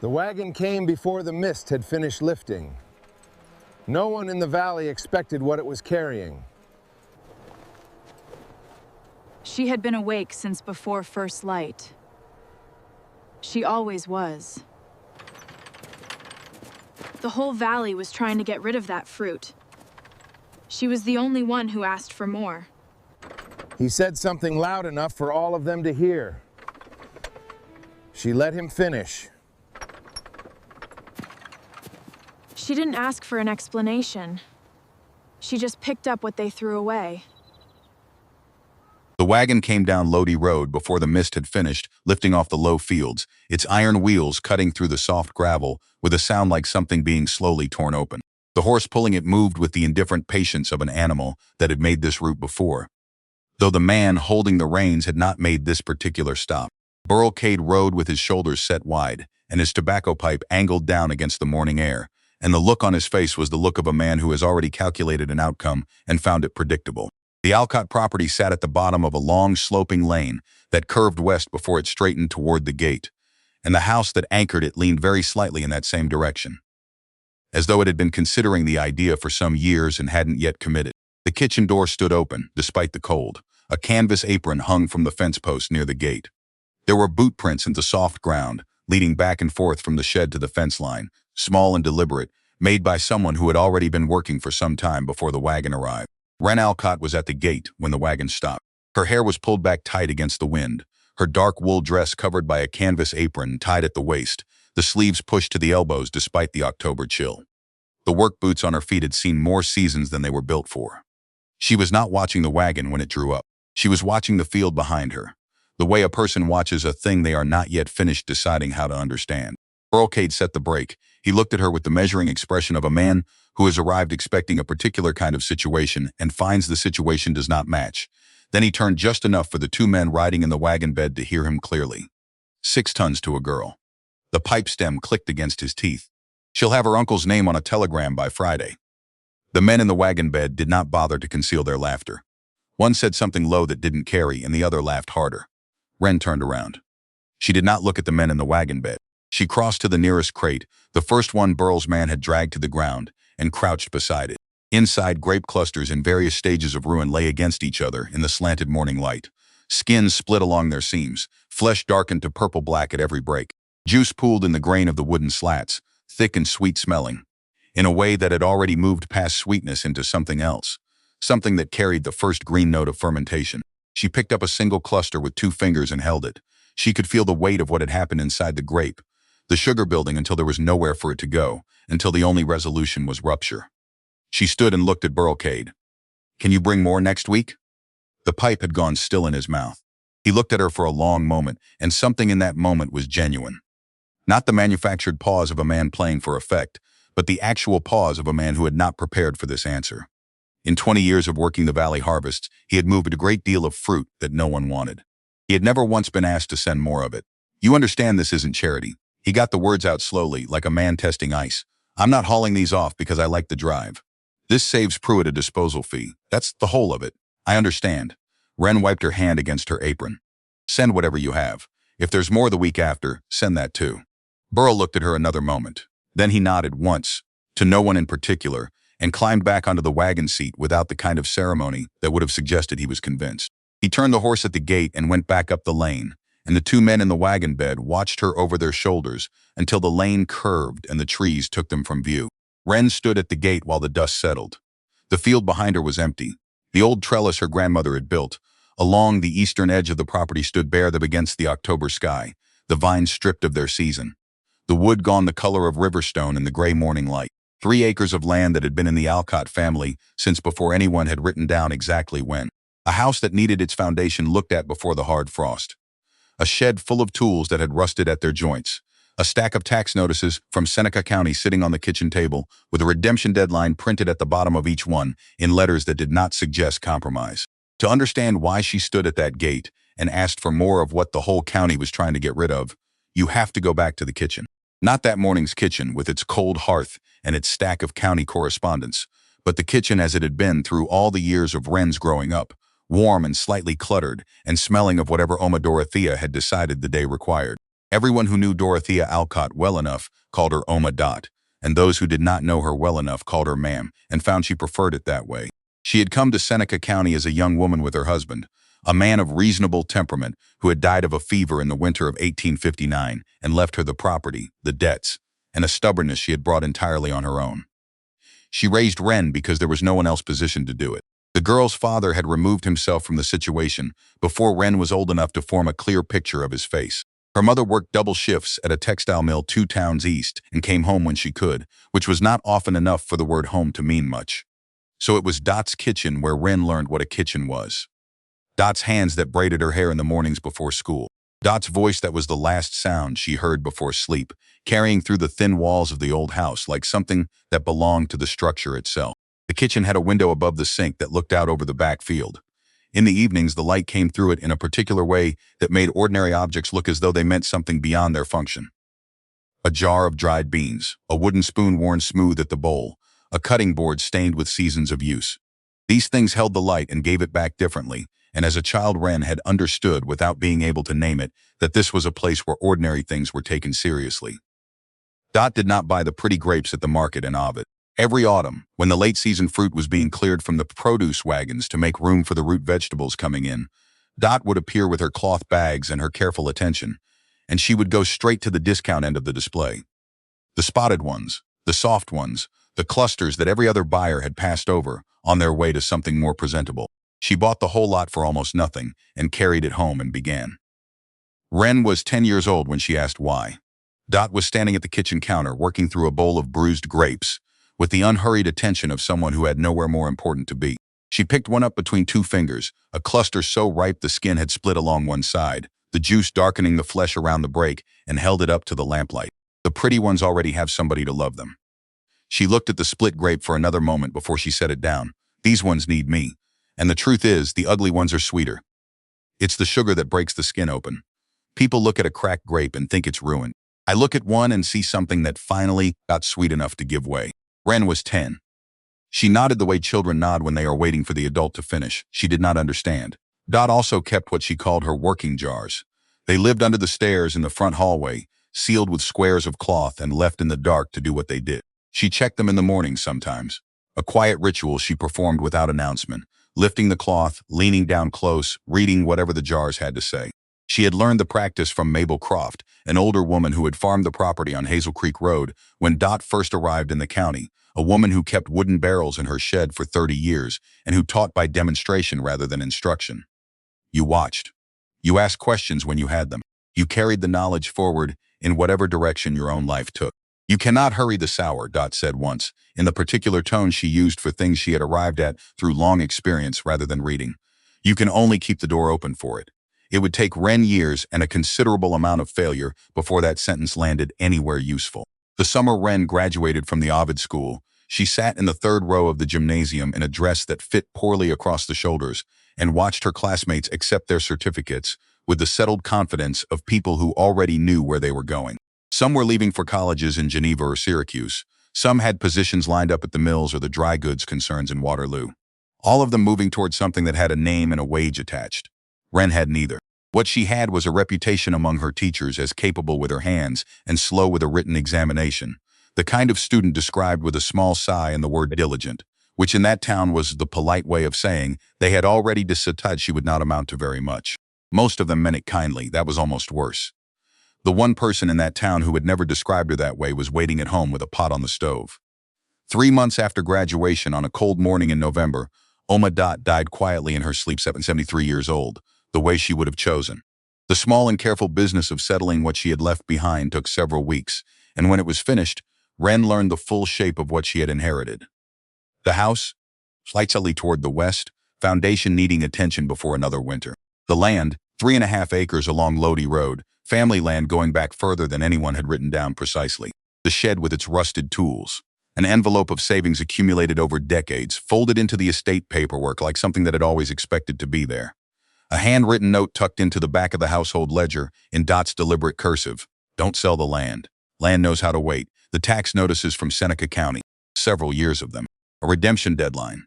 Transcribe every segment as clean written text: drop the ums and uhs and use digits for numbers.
The wagon came before the mist had finished lifting. No one in the valley expected what it was carrying. She had been awake since before first light. She always was. The whole valley was trying to get rid of that fruit. She was the only one who asked for more. He said something loud enough for all of them to hear. She let him finish. She didn't ask for an explanation. She just picked up what they threw away. The wagon came down Lodi Road before the mist had finished, lifting off the low fields, its iron wheels cutting through the soft gravel with a sound like something being slowly torn open. The horse pulling it moved with the indifferent patience of an animal that had made this route before, though the man holding the reins had not made this particular stop. Beryl Cade rode with his shoulders set wide and his tobacco pipe angled down against the morning air, and the look on his face was the look of a man who has already calculated an outcome and found it predictable. The Alcott property sat at the bottom of a long, sloping lane that curved west before it straightened toward the gate, and the house that anchored it leaned very slightly in that same direction, as though it had been considering the idea for some years and hadn't yet committed. The kitchen door stood open, despite the cold. A canvas apron hung from the fence post near the gate. There were boot prints into soft ground, leading back and forth from the shed to the fence line, small and deliberate, made by someone who had already been working for some time before the wagon arrived. Wren Alcott was at the gate when the wagon stopped. Her hair was pulled back tight against the wind, her dark wool dress covered by a canvas apron tied at the waist, the sleeves pushed to the elbows despite the October chill. The work boots on her feet had seen more seasons than they were built for. She was not watching the wagon when it drew up. She was watching the field behind her, the way a person watches a thing they are not yet finished deciding how to understand. Beryl Cade set the brake. He looked at her with the measuring expression of a man who has arrived expecting a particular kind of situation and finds the situation does not match. Then he turned just enough for the two men riding in the wagon bed to hear him clearly. 6 tons to a girl. The pipe stem clicked against his teeth. She'll have her uncle's name on a telegram by Friday. The men in the wagon bed did not bother to conceal their laughter. One said something low that didn't carry, and the other laughed harder. Wren turned around. She did not look at the men in the wagon bed. She crossed to the nearest crate, the first one Burl's man had dragged to the ground, and crouched beside it. Inside, grape clusters in various stages of ruin lay against each other in the slanted morning light. Skins split along their seams, flesh darkened to purple-black at every break. Juice pooled in the grain of the wooden slats, thick and sweet-smelling, in a way that had already moved past sweetness into something else, something that carried the first green note of fermentation. She picked up a single cluster with 2 fingers and held it. She could feel the weight of what had happened inside the grape, the sugar building until there was nowhere for it to go, until the only resolution was rupture. She stood and looked at Beryl Cade. "Can you bring more next week?" The pipe had gone still in his mouth. He looked at her for a long moment, and something in that moment was genuine. Not the manufactured pause of a man playing for effect, but the actual pause of a man who had not prepared for this answer. In 20 years of working the valley harvests, he had moved a great deal of fruit that no one wanted. He had never once been asked to send more of it. "You understand this isn't charity." He got the words out slowly, like a man testing ice. "I'm not hauling these off because I like the drive. This saves Pruitt a disposal fee. That's the whole of it. I understand." Wren wiped her hand against her apron. "Send whatever you have. If there's more the week after, send that too." Beryl looked at her another moment. Then he nodded once, to no one in particular, and climbed back onto the wagon seat without the kind of ceremony that would have suggested he was convinced. He turned the horse at the gate and went back up the lane, and the 2 men in the wagon bed watched her over their shoulders until the lane curved and the trees took them from view. Wren stood at the gate while the dust settled. The field behind her was empty. The old trellis her grandmother had built along the eastern edge of the property stood bare against the October sky, the vines stripped of their season. The wood gone the color of riverstone in the gray morning light. 3 acres of land that had been in the Alcott family since before anyone had written down exactly when. A house that needed its foundation looked at before the hard frost. A shed full of tools that had rusted at their joints. A stack of tax notices from Seneca County sitting on the kitchen table with a redemption deadline printed at the bottom of each one in letters that did not suggest compromise. To understand why she stood at that gate and asked for more of what the whole county was trying to get rid of, you have to go back to the kitchen. Not that morning's kitchen with its cold hearth and its stack of county correspondence, but the kitchen as it had been through all the years of Wren's growing up, warm and slightly cluttered and smelling of whatever Oma Dorothea had decided the day required. Everyone who knew Dorothea Alcott well enough called her Oma Dot, and those who did not know her well enough called her Ma'am, and found she preferred it that way. She had come to Seneca County as a young woman with her husband, a man of reasonable temperament who had died of a fever in the winter of 1859 and left her the property, the debts, and a stubbornness she had brought entirely on her own. She raised Wren because there was no one else positioned to do it. The girl's father had removed himself from the situation before Wren was old enough to form a clear picture of his face. Her mother worked double shifts at a textile mill 2 towns east and came home when she could, which was not often enough for the word home to mean much. So it was Dot's kitchen where Wren learned what a kitchen was. Dot's hands that braided her hair in the mornings before school. Dot's voice that was the last sound she heard before sleep, carrying through the thin walls of the old house like something that belonged to the structure itself. The kitchen had a window above the sink that looked out over the back field. In the evenings, the light came through it in a particular way that made ordinary objects look as though they meant something beyond their function. A jar of dried beans, a wooden spoon worn smooth at the bowl, a cutting board stained with seasons of use. These things held the light and gave it back differently, and as a child Wren had understood without being able to name it that this was a place where ordinary things were taken seriously. Dot did not buy the pretty grapes at the market in Ovid. Every autumn, when the late-season fruit was being cleared from the produce wagons to make room for the root vegetables coming in, Dot would appear with her cloth bags and her careful attention, and she would go straight to the discount end of the display. The spotted ones, the soft ones, the clusters that every other buyer had passed over on their way to something more presentable. She bought the whole lot for almost nothing and carried it home and began. Wren was 10 years old when she asked why. Dot was standing at the kitchen counter working through a bowl of bruised grapes, with the unhurried attention of someone who had nowhere more important to be. She picked one up between 2 fingers, a cluster so ripe the skin had split along one side, the juice darkening the flesh around the break, and held it up to the lamplight. The pretty ones already have somebody to love them. She looked at the split grape for another moment before she set it down. These ones need me. And the truth is, the ugly ones are sweeter. It's the sugar that breaks the skin open. People look at a cracked grape and think it's ruined. I look at one and see something that finally got sweet enough to give way. Wren was 10. She nodded the way children nod when they are waiting for the adult to finish. She did not understand. Dot also kept what she called her working jars. They lived under the stairs in the front hallway, sealed with squares of cloth and left in the dark to do what they did. She checked them in the morning sometimes. A quiet ritual she performed without announcement, lifting the cloth, leaning down close, reading whatever the jars had to say. She had learned the practice from Mabel Croft, an older woman who had farmed the property on Hazel Creek Road when Dot first arrived in the county, a woman who kept wooden barrels in her shed for 30 years and who taught by demonstration rather than instruction. You watched. You asked questions when you had them. You carried the knowledge forward in whatever direction your own life took. You cannot hurry the sour, Dot said once, in the particular tone she used for things she had arrived at through long experience rather than reading. You can only keep the door open for it. It would take Wren years and a considerable amount of failure before that sentence landed anywhere useful. The summer Wren graduated from the Ovid School, she sat in the 3rd row of the gymnasium in a dress that fit poorly across the shoulders and watched her classmates accept their certificates with the settled confidence of people who already knew where they were going. Some were leaving for colleges in Geneva or Syracuse. Some had positions lined up at the mills or the dry goods concerns in Waterloo. All of them moving towards something that had a name and a wage attached. Wren had neither. What she had was a reputation among her teachers as capable with her hands and slow with a written examination, the kind of student described with a small sigh and the word diligent, which in that town was the polite way of saying they had already decided she would not amount to very much. Most of them meant it kindly. That was almost worse. The one person in that town who had never described her that way was waiting at home with a pot on the stove. 3 months after graduation, on a cold morning in November, Oma Dot died quietly in her sleep, 73 years old, the way she would have chosen. The small and careful business of settling what she had left behind took several weeks, and when it was finished, Wren learned the full shape of what she had inherited. The house, slightly toward the west, foundation needing attention before another winter. The land, 3.5 acres along Lodi Road, family land going back further than anyone had written down precisely. The shed with its rusted tools. An envelope of savings accumulated over decades, folded into the estate paperwork like something that had always expected to be there. A handwritten note tucked into the back of the household ledger in Dot's deliberate cursive. Don't sell the land. Land knows how to wait. The tax notices from Seneca County. Several years of them. A redemption deadline.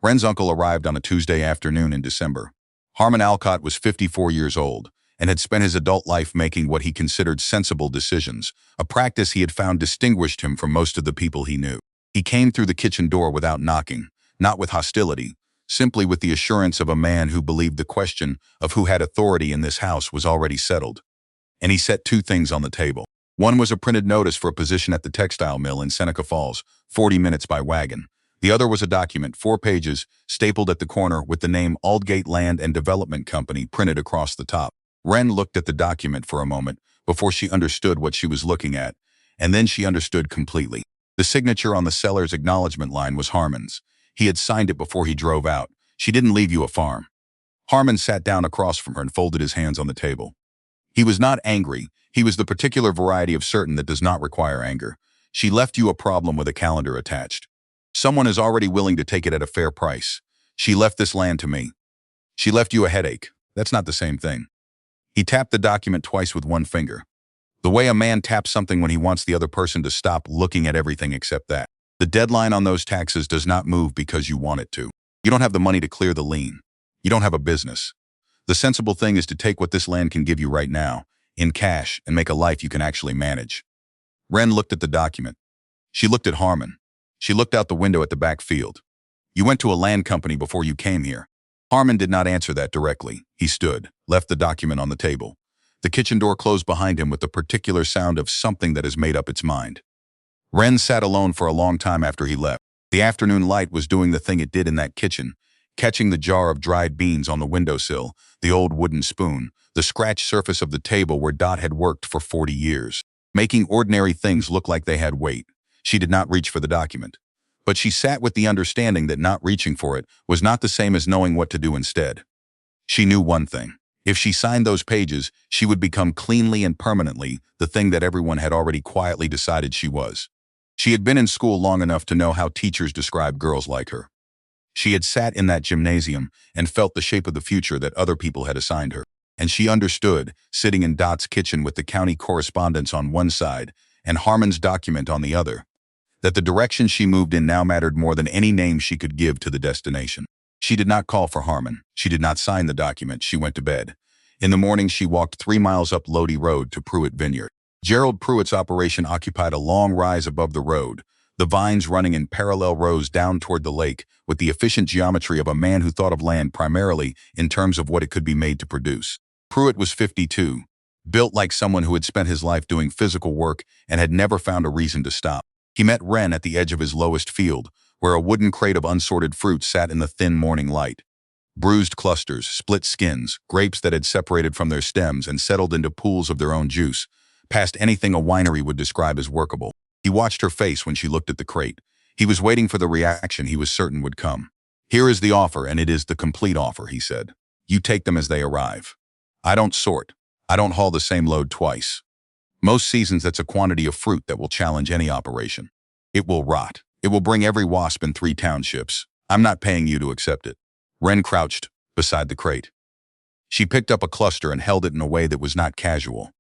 Wren's uncle arrived on a Tuesday afternoon in December. Harmon Alcott was 54 years old, and had spent his adult life making what he considered sensible decisions, a practice he had found distinguished him from most of the people he knew. He came through the kitchen door without knocking, not with hostility, simply with the assurance of a man who believed the question of who had authority in this house was already settled. And he set two things on the table. One was a printed notice for a position at the textile mill in Seneca Falls, 40 minutes by wagon. The other was a document, 4 pages, stapled at the corner with the name Aldgate Land and Development Company printed across the top. Wren looked at the document for a moment before she understood what she was looking at, and then she understood completely. The signature on the seller's acknowledgement line was Harmon's. He had signed it before he drove out. She didn't leave you a farm. Harmon sat down across from her and folded his hands on the table. He was not angry. He was the particular variety of certain that does not require anger. She left you a problem with a calendar attached. Someone is already willing to take it at a fair price. She left this land to me. She left you a headache. That's not the same thing. He tapped the document twice with one finger. The way a man taps something when he wants the other person to stop looking at everything except that. The deadline on those taxes does not move because you want it to. You don't have the money to clear the lien. You don't have a business. The sensible thing is to take what this land can give you right now, in cash, and make a life you can actually manage. Wren looked at the document. She looked at Harmon. She looked out the window at the back field. You went to a land company before you came here. Harmon did not answer that directly. He stood, left the document on the table. The kitchen door closed behind him with the particular sound of something that has made up its mind. Wren sat alone for a long time after he left. The afternoon light was doing the thing it did in that kitchen, catching the jar of dried beans on the windowsill, the old wooden spoon, the scratched surface of the table where Dot had worked for 40 years, making ordinary things look like they had weight. She did not reach for the document. But she sat with the understanding that not reaching for it was not the same as knowing what to do instead. She knew one thing. If she signed those pages, she would become cleanly and permanently the thing that everyone had already quietly decided she was. She had been in school long enough to know how teachers describe girls like her. She had sat in that gymnasium and felt the shape of the future that other people had assigned her. And she understood, sitting in Dot's kitchen with the county correspondence on one side and Harmon's document on the other, that the direction she moved in now mattered more than any name she could give to the destination. She did not call for Harmon. She did not sign the document. She went to bed. In the morning, she walked 3 miles up Lodi Road to Pruitt Vineyard. Gerald Pruitt's operation occupied a long rise above the road, the vines running in parallel rows down toward the lake with the efficient geometry of a man who thought of land primarily in terms of what it could be made to produce. Pruitt was 52, built like someone who had spent his life doing physical work and had never found a reason to stop. He met Wren at the edge of his lowest field, where a wooden crate of unsorted fruit sat in the thin morning light. Bruised clusters, split skins, grapes that had separated from their stems and settled into pools of their own juice, past anything a winery would describe as workable. He watched her face when she looked at the crate. He was waiting for the reaction he was certain would come. "Here is the offer, and it is the complete offer," he said. "You take them as they arrive. I don't sort. I don't haul the same load twice. Most seasons, that's a quantity of fruit that will challenge any operation. It will rot. It will bring every wasp in 3 townships. I'm not paying you to accept it." Wren crouched beside the crate. She picked up a cluster and held it in a way that was not casual,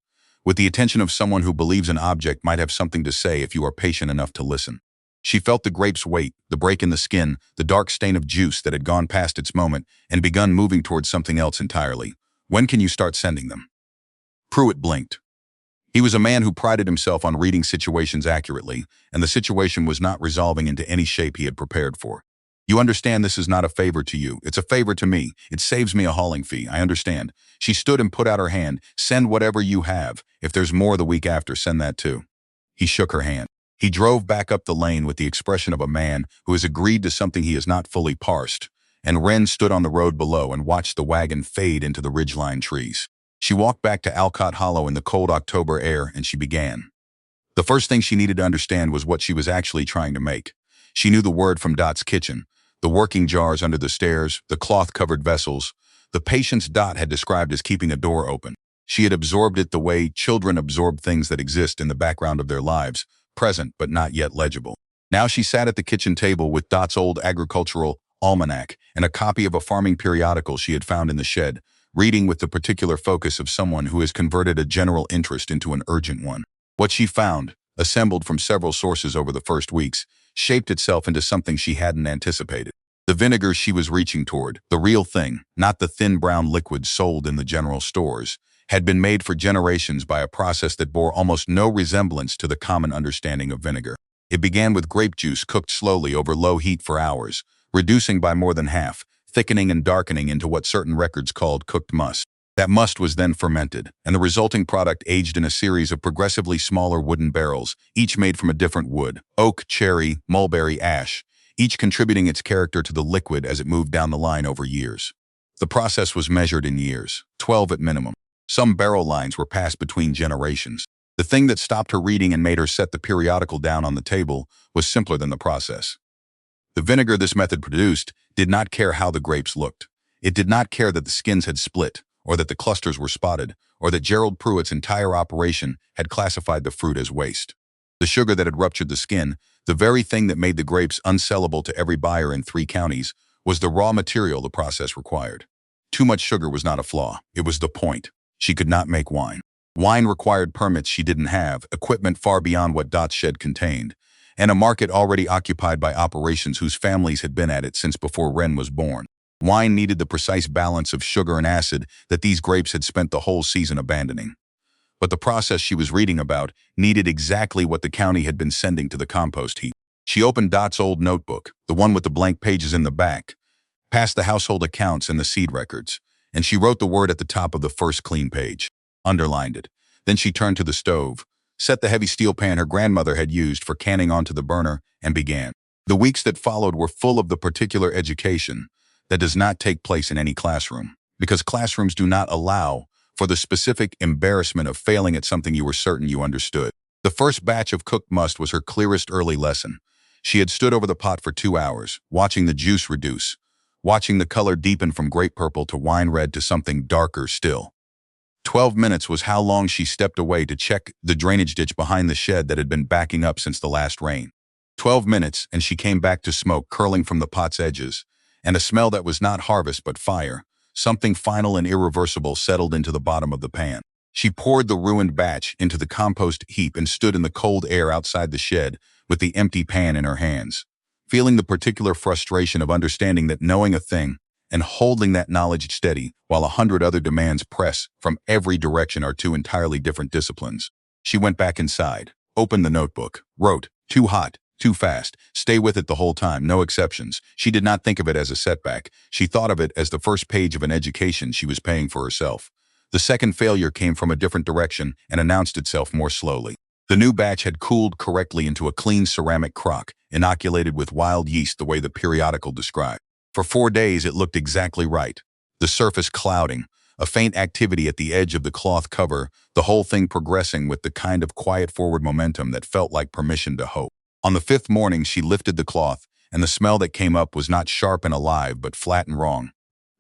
with the attention of someone who believes an object might have something to say if you are patient enough to listen. She felt the grape's weight, the break in the skin, the dark stain of juice that had gone past its moment and begun moving towards something else entirely. "When can you start sending them?" Pruitt blinked. He was a man who prided himself on reading situations accurately, and the situation was not resolving into any shape he had prepared for. "You understand this is not a favor to you. It's a favor to me. It saves me a hauling fee. I understand." She stood and put out her hand. "Send whatever you have. If there's more the week after, send that too." He shook her hand. He drove back up the lane with the expression of a man who has agreed to something he has not fully parsed, and Wren stood on the road below and watched the wagon fade into the ridgeline trees. She walked back to Alcott Hollow in the cold October air, and she began. The first thing she needed to understand was what she was actually trying to make. She knew the word from Dot's kitchen, the working jars under the stairs, the cloth-covered vessels, the patience Dot had described as keeping a door open. She had absorbed it the way children absorb things that exist in the background of their lives, present but not yet legible. Now she sat at the kitchen table with Dot's old agricultural almanac and a copy of a farming periodical she had found in the shed, reading with the particular focus of someone who has converted a general interest into an urgent one. What she found, assembled from several sources over the first weeks, shaped itself into something she hadn't anticipated. The vinegar she was reaching toward, the real thing, not the thin brown liquid sold in the general stores, had been made for generations by a process that bore almost no resemblance to the common understanding of vinegar. It began with grape juice cooked slowly over low heat for hours, reducing by more than half, thickening and darkening into what certain records called cooked must. That must was then fermented, and the resulting product aged in a series of progressively smaller wooden barrels, each made from a different wood: oak, cherry, mulberry, ash, each contributing its character to the liquid as it moved down the line over years. The process was measured in years, 12 at minimum. Some barrel lines were passed between generations. The thing that stopped her reading and made her set the periodical down on the table was simpler than the process. The vinegar this method produced did not care how the grapes looked. It did not care that the skins had split, or that the clusters were spotted, or that Gerald Pruitt's entire operation had classified the fruit as waste. The sugar that had ruptured the skin, the very thing that made the grapes unsellable to every buyer in 3 counties, was the raw material the process required. Too much sugar was not a flaw. It was the point. She could not make wine. Wine required permits she didn't have, equipment far beyond what Dot's shed contained, and a market already occupied by operations whose families had been at it since before Wren was born. Wine needed the precise balance of sugar and acid that these grapes had spent the whole season abandoning. But the process she was reading about needed exactly what the county had been sending to the compost heap. She opened Dot's old notebook, the one with the blank pages in the back, past the household accounts and the seed records, and she wrote the word at the top of the first clean page, underlined it. Then she turned to the stove, set the heavy steel pan her grandmother had used for canning onto the burner, and began. The weeks that followed were full of the particular education that does not take place in any classroom, because classrooms do not allow for the specific embarrassment of failing at something you were certain you understood. The first batch of cooked must was her clearest early lesson. She had stood over the pot for 2 hours, watching the juice reduce, watching the color deepen from grape purple to wine red to something darker still. 12 minutes was how long she stepped away to check the drainage ditch behind the shed that had been backing up since the last rain. 12 minutes, and she came back to smoke curling from the pot's edges, and a smell that was not harvest but fire. Something final and irreversible settled into the bottom of the pan. She poured the ruined batch into the compost heap and stood in the cold air outside the shed with the empty pan in her hands, feeling the particular frustration of understanding that knowing a thing and holding that knowledge steady while 100 other demands press from every direction are 2 entirely different disciplines. She went back inside, opened the notebook, wrote, "Too hot, too fast, stay with it the whole time, no exceptions." She did not think of it as a setback. She thought of it as the first page of an education she was paying for herself. The second failure came from a different direction and announced itself more slowly. The new batch had cooled correctly into a clean ceramic crock, inoculated with wild yeast the way the periodical described. For 4 days it looked exactly right. The surface clouding, a faint activity at the edge of the cloth cover, the whole thing progressing with the kind of quiet forward momentum that felt like permission to hope. On the 5th morning she lifted the cloth, and the smell that came up was not sharp and alive but flat and wrong.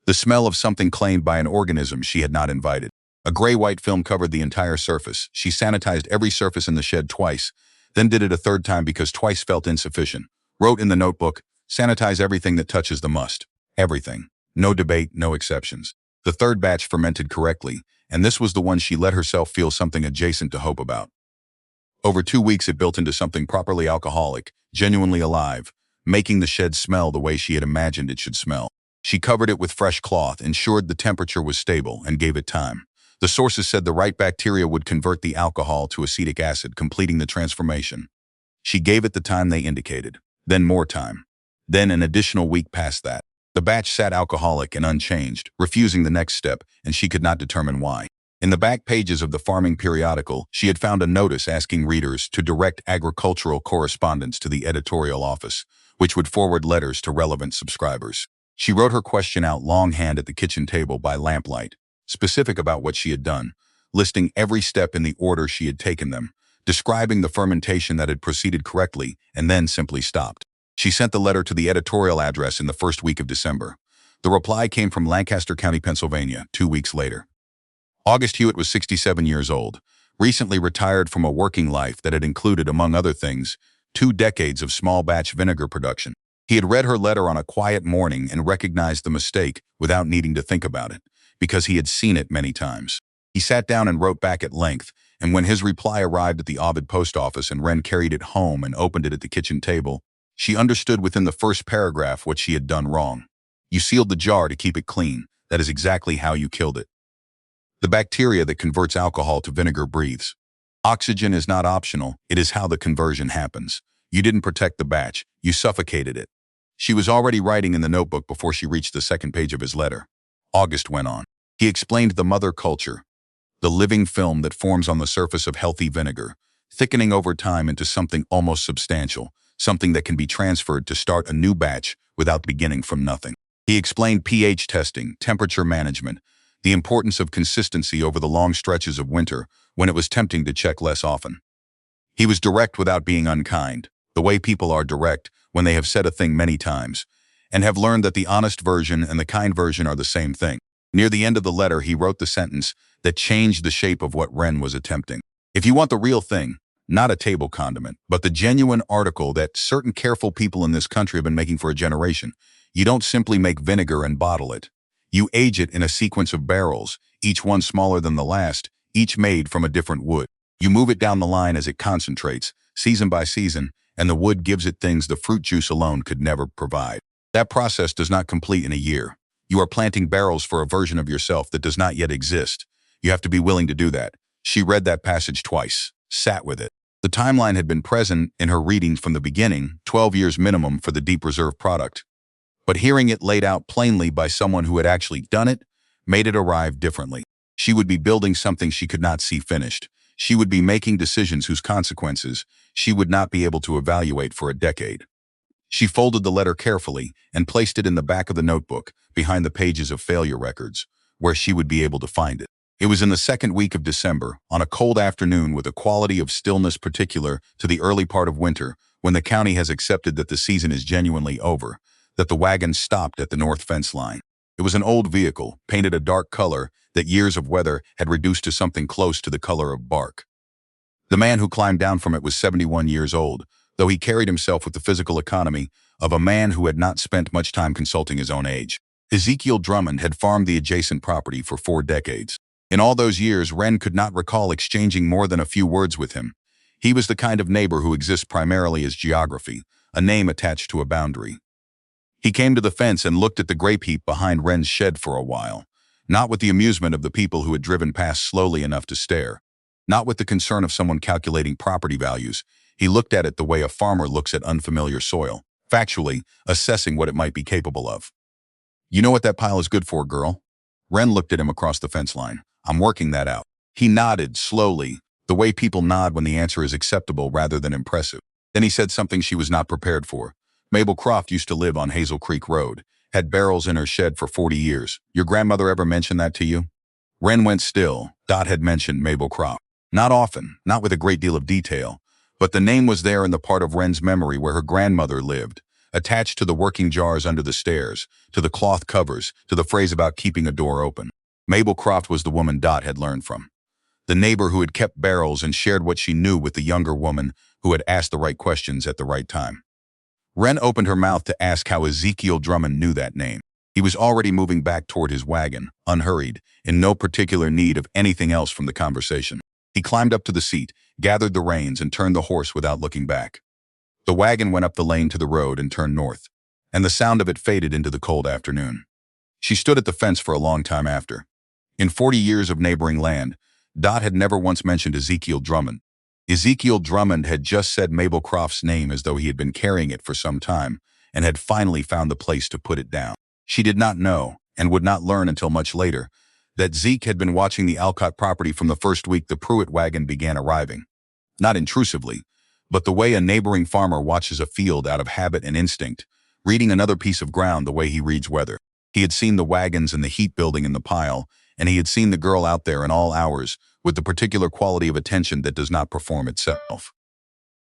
The smell of something claimed by an organism she had not invited. A gray-white film covered the entire surface. She sanitized every surface in the shed twice, then did it a 3rd time because twice felt insufficient. Wrote in the notebook, "Sanitize everything that touches the must." Everything. No debate, no exceptions. The 3rd batch fermented correctly, and this was the one she let herself feel something adjacent to hope about. Over 2 weeks it built into something properly alcoholic, genuinely alive, making the shed smell the way she had imagined it should smell. She covered it with fresh cloth, ensured the temperature was stable, and gave it time. The sources said the right bacteria would convert the alcohol to acetic acid, completing the transformation. She gave it the time they indicated, then more time. Then an additional week past that. The batch sat alcoholic and unchanged, refusing the next step, and she could not determine why. In the back pages of the farming periodical, she had found a notice asking readers to direct agricultural correspondence to the editorial office, which would forward letters to relevant subscribers. She wrote her question out longhand at the kitchen table by lamplight, specific about what she had done, listing every step in the order she had taken them, describing the fermentation that had proceeded correctly, and then simply stopped. She sent the letter to the editorial address in the first week of December. The reply came from Lancaster County, Pennsylvania, 2 weeks later. August Hewitt was 67 years old, recently retired from a working life that had included, among other things, 2 decades of small batch vinegar production. He had read her letter on a quiet morning and recognized the mistake without needing to think about it, because he had seen it many times. He sat down and wrote back at length, and when his reply arrived at the Ovid post office and Wren carried it home and opened it at the kitchen table, she understood within the first paragraph what she had done wrong. "You sealed the jar to keep it clean. That is exactly how you killed it." The bacteria that converts alcohol to vinegar breathes. Oxygen is not optional, it is how the conversion happens. You didn't protect the batch, you suffocated it. She was already writing in the notebook before she reached the second page of his letter. August went on. He explained the mother culture, the living film that forms on the surface of healthy vinegar, thickening over time into something almost substantial, something that can be transferred to start a new batch without beginning from nothing. He explained pH testing, temperature management, the importance of consistency over the long stretches of winter when it was tempting to check less often. He was direct without being unkind, the way people are direct when they have said a thing many times, and have learned that the honest version and the kind version are the same thing. Near the end of the letter, he wrote the sentence that changed the shape of what Wren was attempting. If you want the real thing, not a table condiment, but the genuine article that certain careful people in this country have been making for a generation, you don't simply make vinegar and bottle it. You age it in a sequence of barrels, each one smaller than the last, each made from a different wood. You move it down the line as it concentrates, season by season, and the wood gives it things the fruit juice alone could never provide. That process does not complete in a year. You are planting barrels for a version of yourself that does not yet exist. You have to be willing to do that. She read that passage twice, sat with it. The timeline had been present in her readings from the beginning, 12 years minimum for the deep reserve product. But hearing it laid out plainly by someone who had actually done it made it arrive differently. She would be building something she could not see finished. She would be making decisions whose consequences she would not be able to evaluate for a decade. She folded the letter carefully and placed it in the back of the notebook, behind the pages of failure records, where she would be able to find it. It was in the second week of December, on a cold afternoon with a quality of stillness particular to the early part of winter, when the county has accepted that the season is genuinely over, that the wagon stopped at the north fence line. It was an old vehicle, painted a dark color that years of weather had reduced to something close to the color of bark. The man who climbed down from it was 71 years old, though he carried himself with the physical economy of a man who had not spent much time consulting his own age. Ezekiel Drummond had farmed the adjacent property for 4 decades. In all those years, Wren could not recall exchanging more than a few words with him. He was the kind of neighbor who exists primarily as geography, a name attached to a boundary. He came to the fence and looked at the grape heap behind Wren's shed for a while, not with the amusement of the people who had driven past slowly enough to stare, not with the concern of someone calculating property values. He looked at it the way a farmer looks at unfamiliar soil, factually assessing what it might be capable of. "You know what that pile is good for, girl?" Wren looked at him across the fence line. "I'm working that out." He nodded slowly, the way people nod when the answer is acceptable rather than impressive. Then he said something she was not prepared for. "Mabel Croft used to live on Hazel Creek Road, had barrels in her shed for 40 years. Your grandmother ever mentioned that to you?" Wren went still. Dot had mentioned Mabel Croft. Not often, not with a great deal of detail, but the name was there in the part of Wren's memory where her grandmother lived, attached to the working jars under the stairs, to the cloth covers, to the phrase about keeping a door open. Mabel Croft was the woman Dot had learned from. The neighbor who had kept barrels and shared what she knew with the younger woman who had asked the right questions at the right time. Wren opened her mouth to ask how Ezekiel Drummond knew that name. He was already moving back toward his wagon, unhurried, in no particular need of anything else from the conversation. He climbed up to the seat, gathered the reins, and turned the horse without looking back. The wagon went up the lane to the road and turned north, and the sound of it faded into the cold afternoon. She stood at the fence for a long time after. In 40 years of neighboring land, Dot had never once mentioned Ezekiel Drummond. Ezekiel Drummond had just said Mabel Croft's name as though he had been carrying it for some time and had finally found the place to put it down. She did not know, and would not learn until much later, that Zeke had been watching the Alcott property from the first week the Pruitt wagon began arriving. Not intrusively, but the way a neighboring farmer watches a field out of habit and instinct, reading another piece of ground the way he reads weather. He had seen the wagons and the heat building in the pile, and he had seen the girl out there in all hours with the particular quality of attention that does not perform itself.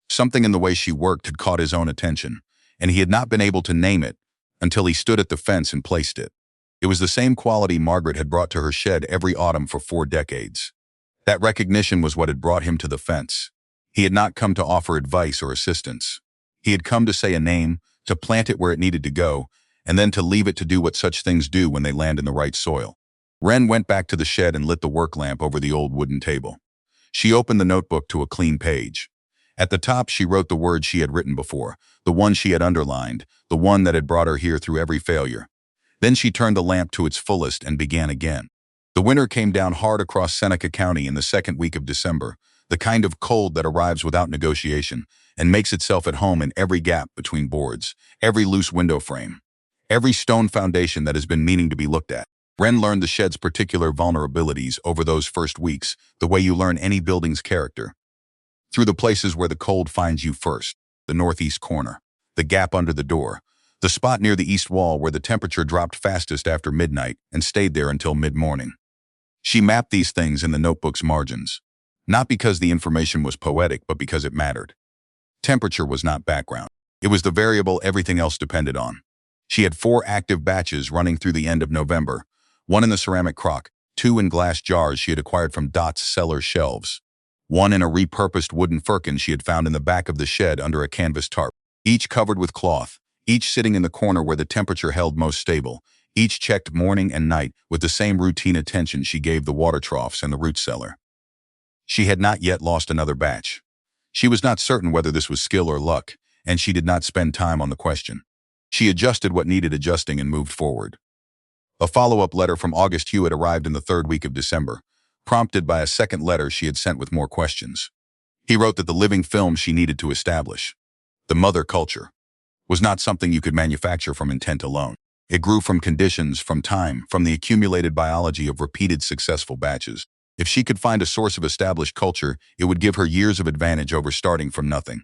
Something in the way she worked had caught his own attention, and he had not been able to name it until he stood at the fence and placed it. It was the same quality Margaret had brought to her shed every autumn for 4 decades. That recognition was what had brought him to the fence. He had not come to offer advice or assistance. He had come to say a name, to plant it where it needed to go, and then to leave it to do what such things do when they land in the right soil. Wren went back to the shed and lit the work lamp over the old wooden table. She opened the notebook to a clean page. At the top, she wrote the words she had written before, the one she had underlined, the one that had brought her here through every failure. Then she turned the lamp to its fullest and began again. The winter came down hard across Seneca County in the second week of December, the kind of cold that arrives without negotiation and makes itself at home in every gap between boards, every loose window frame, every stone foundation that has been meaning to be looked at. Wren learned the shed's particular vulnerabilities over those first weeks, the way you learn any building's character. Through the places where the cold finds you first, the northeast corner, the gap under the door, the spot near the east wall where the temperature dropped fastest after midnight and stayed there until mid-morning. She mapped these things in the notebook's margins, not because the information was poetic, but because it mattered. Temperature was not background. It was the variable everything else depended on. She had 4 active batches running through the end of November, 1 in the ceramic crock, 2 in glass jars she had acquired from Dot's cellar shelves, 1 in a repurposed wooden firkin she had found in the back of the shed under a canvas tarp, each covered with cloth, each sitting in the corner where the temperature held most stable, each checked morning and night with the same routine attention she gave the water troughs and the root cellar. She had not yet lost another batch. She was not certain whether this was skill or luck, and she did not spend time on the question. She adjusted what needed adjusting and moved forward. A follow-up letter from August Hewitt arrived in the third week of December, prompted by a second letter she had sent with more questions. He wrote that the living film she needed to establish, the mother culture, was not something you could manufacture from intent alone. It grew from conditions, from time, from the accumulated biology of repeated successful batches. If she could find a source of established culture, it would give her years of advantage over starting from nothing.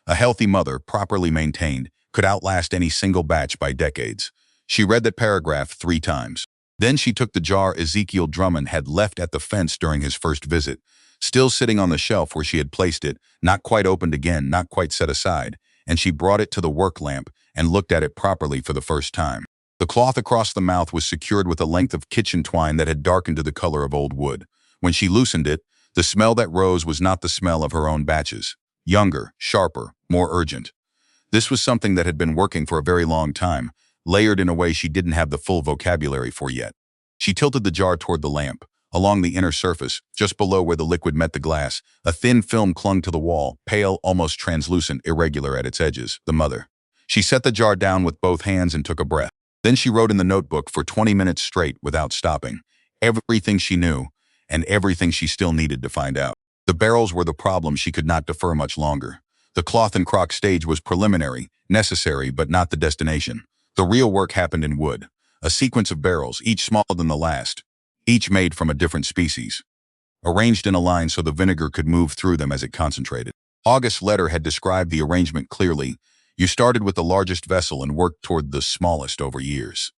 A healthy mother, properly maintained, could outlast any single batch by decades. She read that paragraph 3 times. Then she took the jar Ezekiel Drummond had left at the fence during his first visit, still sitting on the shelf where she had placed it, not quite opened again, not quite set aside, and she brought it to the work lamp and looked at it properly for the first time. The cloth across the mouth was secured with a length of kitchen twine that had darkened to the color of old wood. When she loosened it, the smell that rose was not the smell of her own batches. Younger, sharper, more urgent. This was something that had been working for a very long time, layered in a way she didn't have the full vocabulary for yet. She tilted the jar toward the lamp. Along the inner surface, just below where the liquid met the glass, a thin film clung to the wall, pale, almost translucent, irregular at its edges, the mother. She set the jar down with both hands and took a breath. Then she wrote in the notebook for 20 minutes straight without stopping. Everything she knew, and everything she still needed to find out. The barrels were the problem she could not defer much longer. The cloth and crock stage was preliminary, necessary, but not the destination. The real work happened in wood. A sequence of barrels, each smaller than the last, each made from a different species, arranged in a line so the vinegar could move through them as it concentrated. August's letter had described the arrangement clearly. You started with the largest vessel and worked toward the smallest over years.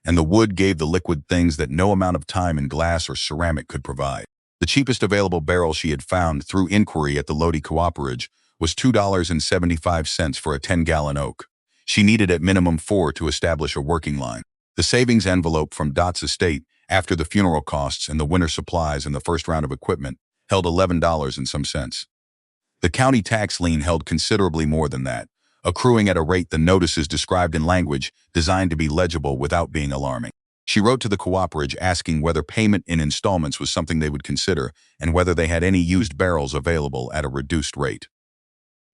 And the wood gave the liquid things that no amount of time in glass or ceramic could provide. The cheapest available barrel she had found through inquiry at the Lodi Cooperative was $2.75 for a 10-gallon oak. She needed at minimum 4 to establish a working line. The savings envelope from Dot's estate, after the funeral costs and the winter supplies and the first round of equipment, held $11 and some cents. The county tax lien held considerably more than that, accruing at a rate the notices described in language designed to be legible without being alarming. She wrote to the cooperative asking whether payment in installments was something they would consider and whether they had any used barrels available at a reduced rate.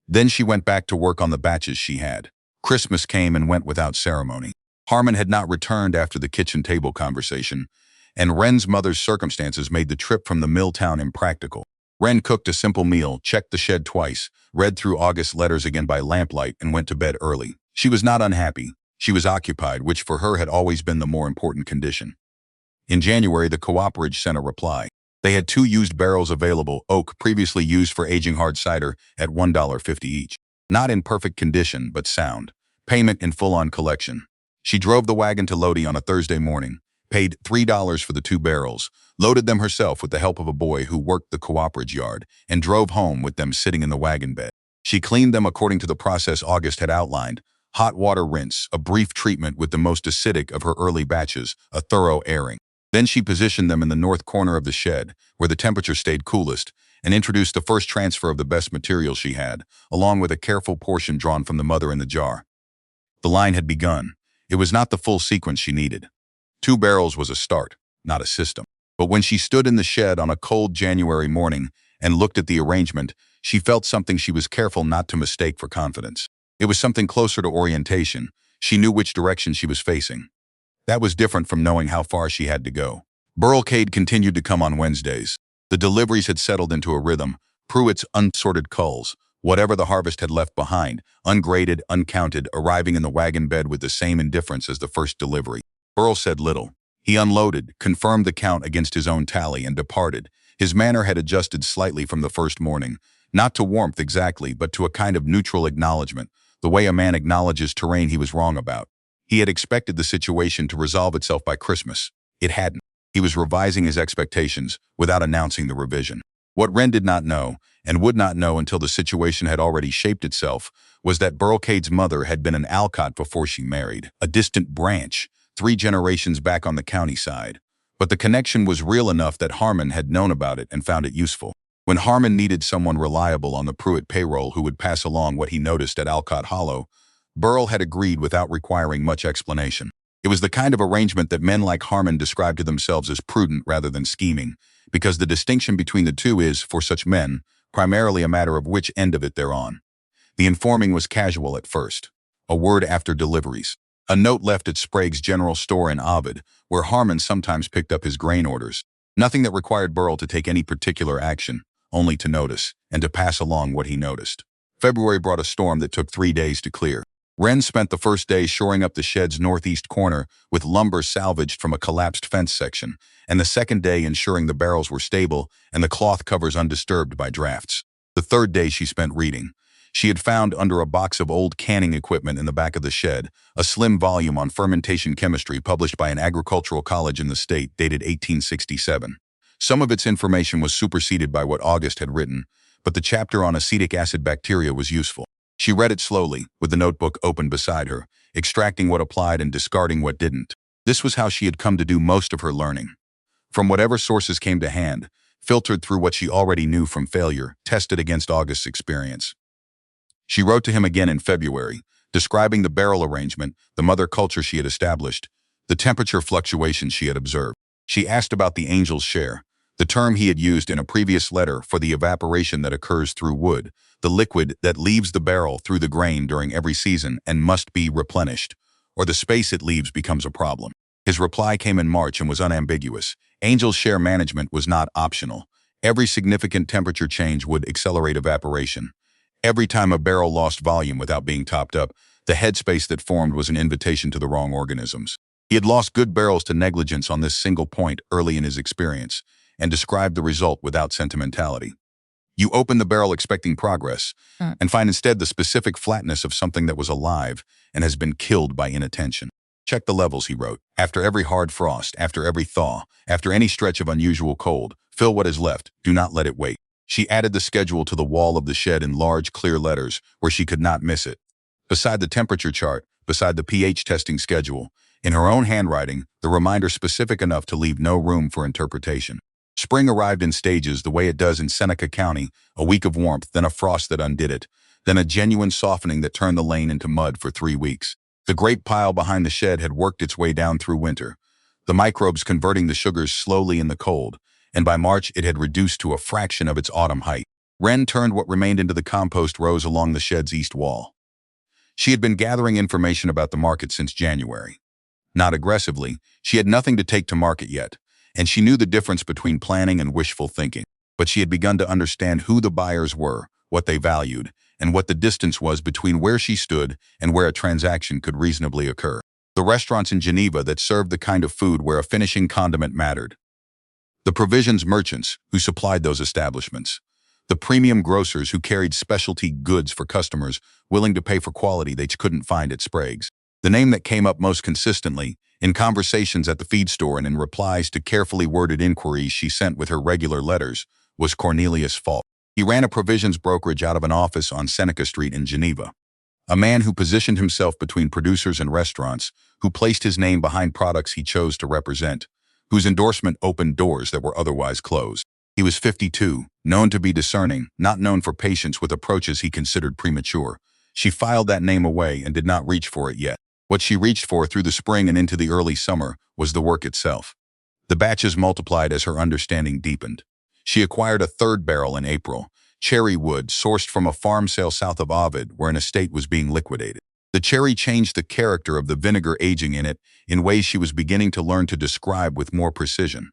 Then she went back to work on the batches she had. Christmas came and went without ceremony. Harmon had not returned after the kitchen table conversation, and Wren's mother's circumstances made the trip from the mill town impractical. Wren cooked a simple meal, checked the shed twice, read through August's letters again by lamplight, and went to bed early. She was not unhappy. She was occupied, which for her had always been the more important condition. In January, the cooperative sent a reply. They had 2 used barrels available, oak, previously used for aging hard cider, at $1.50 each. Not in perfect condition, but sound. Payment in full on collection. She drove the wagon to Lodi on a Thursday morning, paid $3 for the 2 barrels, loaded them herself with the help of a boy who worked the cooperative yard, and drove home with them sitting in the wagon bed. She cleaned them according to the process August had outlined. Hot water rinse, a brief treatment with the most acidic of her early batches, a thorough airing. Then she positioned them in the north corner of the shed, where the temperature stayed coolest, and introduced the first transfer of the best material she had, along with a careful portion drawn from the mother in the jar. The line had begun. It was not the full sequence she needed. 2 barrels was a start, not a system. But when she stood in the shed on a cold January morning and looked at the arrangement, she felt something she was careful not to mistake for confidence. It was something closer to orientation. She knew which direction she was facing. That was different from knowing how far she had to go. Burlcade continued to come on Wednesdays. The deliveries had settled into a rhythm, Pruitt's unsorted culls, whatever the harvest had left behind, ungraded, uncounted, arriving in the wagon bed with the same indifference as the first delivery. Burl said little. He unloaded, confirmed the count against his own tally, and departed. His manner had adjusted slightly from the first morning, not to warmth exactly, but to a kind of neutral acknowledgement, the way a man acknowledges terrain he was wrong about. He had expected the situation to resolve itself by Christmas. It hadn't. He was revising his expectations without announcing the revision. What Wren did not know, and would not know until the situation had already shaped itself, was that Burlcade's mother had been an Alcott before she married, a distant branch, 3 generations back on the county side. But the connection was real enough that Harmon had known about it and found it useful. When Harmon needed someone reliable on the Pruitt payroll who would pass along what he noticed at Alcott Hollow, Burl had agreed without requiring much explanation. It was the kind of arrangement that men like Harmon described to themselves as prudent rather than scheming, because the distinction between the two is, for such men, primarily a matter of which end of it they're on. The informing was casual at first. A word after deliveries. A note left at Sprague's General Store in Ovid, where Harmon sometimes picked up his grain orders. Nothing that required Burl to take any particular action, only to notice, and to pass along what he noticed. February brought a storm that took 3 days to clear. Wren spent the first day shoring up the shed's northeast corner with lumber salvaged from a collapsed fence section, and the second day ensuring the barrels were stable and the cloth covers undisturbed by drafts. The third day she spent reading. She had found under a box of old canning equipment in the back of the shed a slim volume on fermentation chemistry published by an agricultural college in the state dated 1867. Some of its information was superseded by what August had written, but the chapter on acetic acid bacteria was useful. She read it slowly, with the notebook open beside her, extracting what applied and discarding what didn't. This was how she had come to do most of her learning. From whatever sources came to hand, filtered through what she already knew from failure, tested against August's experience. She wrote to him again in February, describing the barrel arrangement, the mother culture she had established, the temperature fluctuations she had observed. She asked about the angel's share, the term he had used in a previous letter for the evaporation that occurs through wood, the liquid that leaves the barrel through the grain during every season and must be replenished, or the space it leaves becomes a problem. His reply came in March and was unambiguous. Angel's share management was not optional. Every significant temperature change would accelerate evaporation. Every time a barrel lost volume without being topped up, the headspace that formed was an invitation to the wrong organisms. He had lost good barrels to negligence on this single point early in his experience, and described the result without sentimentality. You open the barrel expecting progress, and find instead the specific flatness of something that was alive and has been killed by inattention. Check the levels, he wrote. After every hard frost, after every thaw, after any stretch of unusual cold, fill what is left, do not let it wait. She added the schedule to the wall of the shed in large, clear letters where she could not miss it. Beside the temperature chart, beside the pH testing schedule, in her own handwriting, the reminder specific enough to leave no room for interpretation. Spring arrived in stages the way it does in Seneca County, a week of warmth, then a frost that undid it, then a genuine softening that turned the lane into mud for 3 weeks. The great pile behind the shed had worked its way down through winter, the microbes converting the sugars slowly in the cold, and by March it had reduced to a fraction of its autumn height. Wren turned what remained into the compost rows along the shed's east wall. She had been gathering information about the market since January. Not aggressively, she had nothing to take to market yet, and she knew the difference between planning and wishful thinking. But she had begun to understand who the buyers were, what they valued, and what the distance was between where she stood and where a transaction could reasonably occur. The restaurants in Geneva that served the kind of food where a finishing condiment mattered. The provisions merchants who supplied those establishments. The premium grocers who carried specialty goods for customers willing to pay for quality they couldn't find at Sprague's. The name that came up most consistently, in conversations at the feed store and in replies to carefully worded inquiries she sent with her regular letters, was Cornelius Falk. He ran a provisions brokerage out of an office on Seneca Street in Geneva. A man who positioned himself between producers and restaurants, who placed his name behind products he chose to represent, whose endorsement opened doors that were otherwise closed. He was 52, known to be discerning, not known for patience with approaches he considered premature. She filed that name away and did not reach for it yet. What she reached for through the spring and into the early summer was the work itself. The batches multiplied as her understanding deepened. She acquired a third barrel in April, cherry wood sourced from a farm sale south of Ovid where an estate was being liquidated. The cherry changed the character of the vinegar aging in it in ways she was beginning to learn to describe with more precision.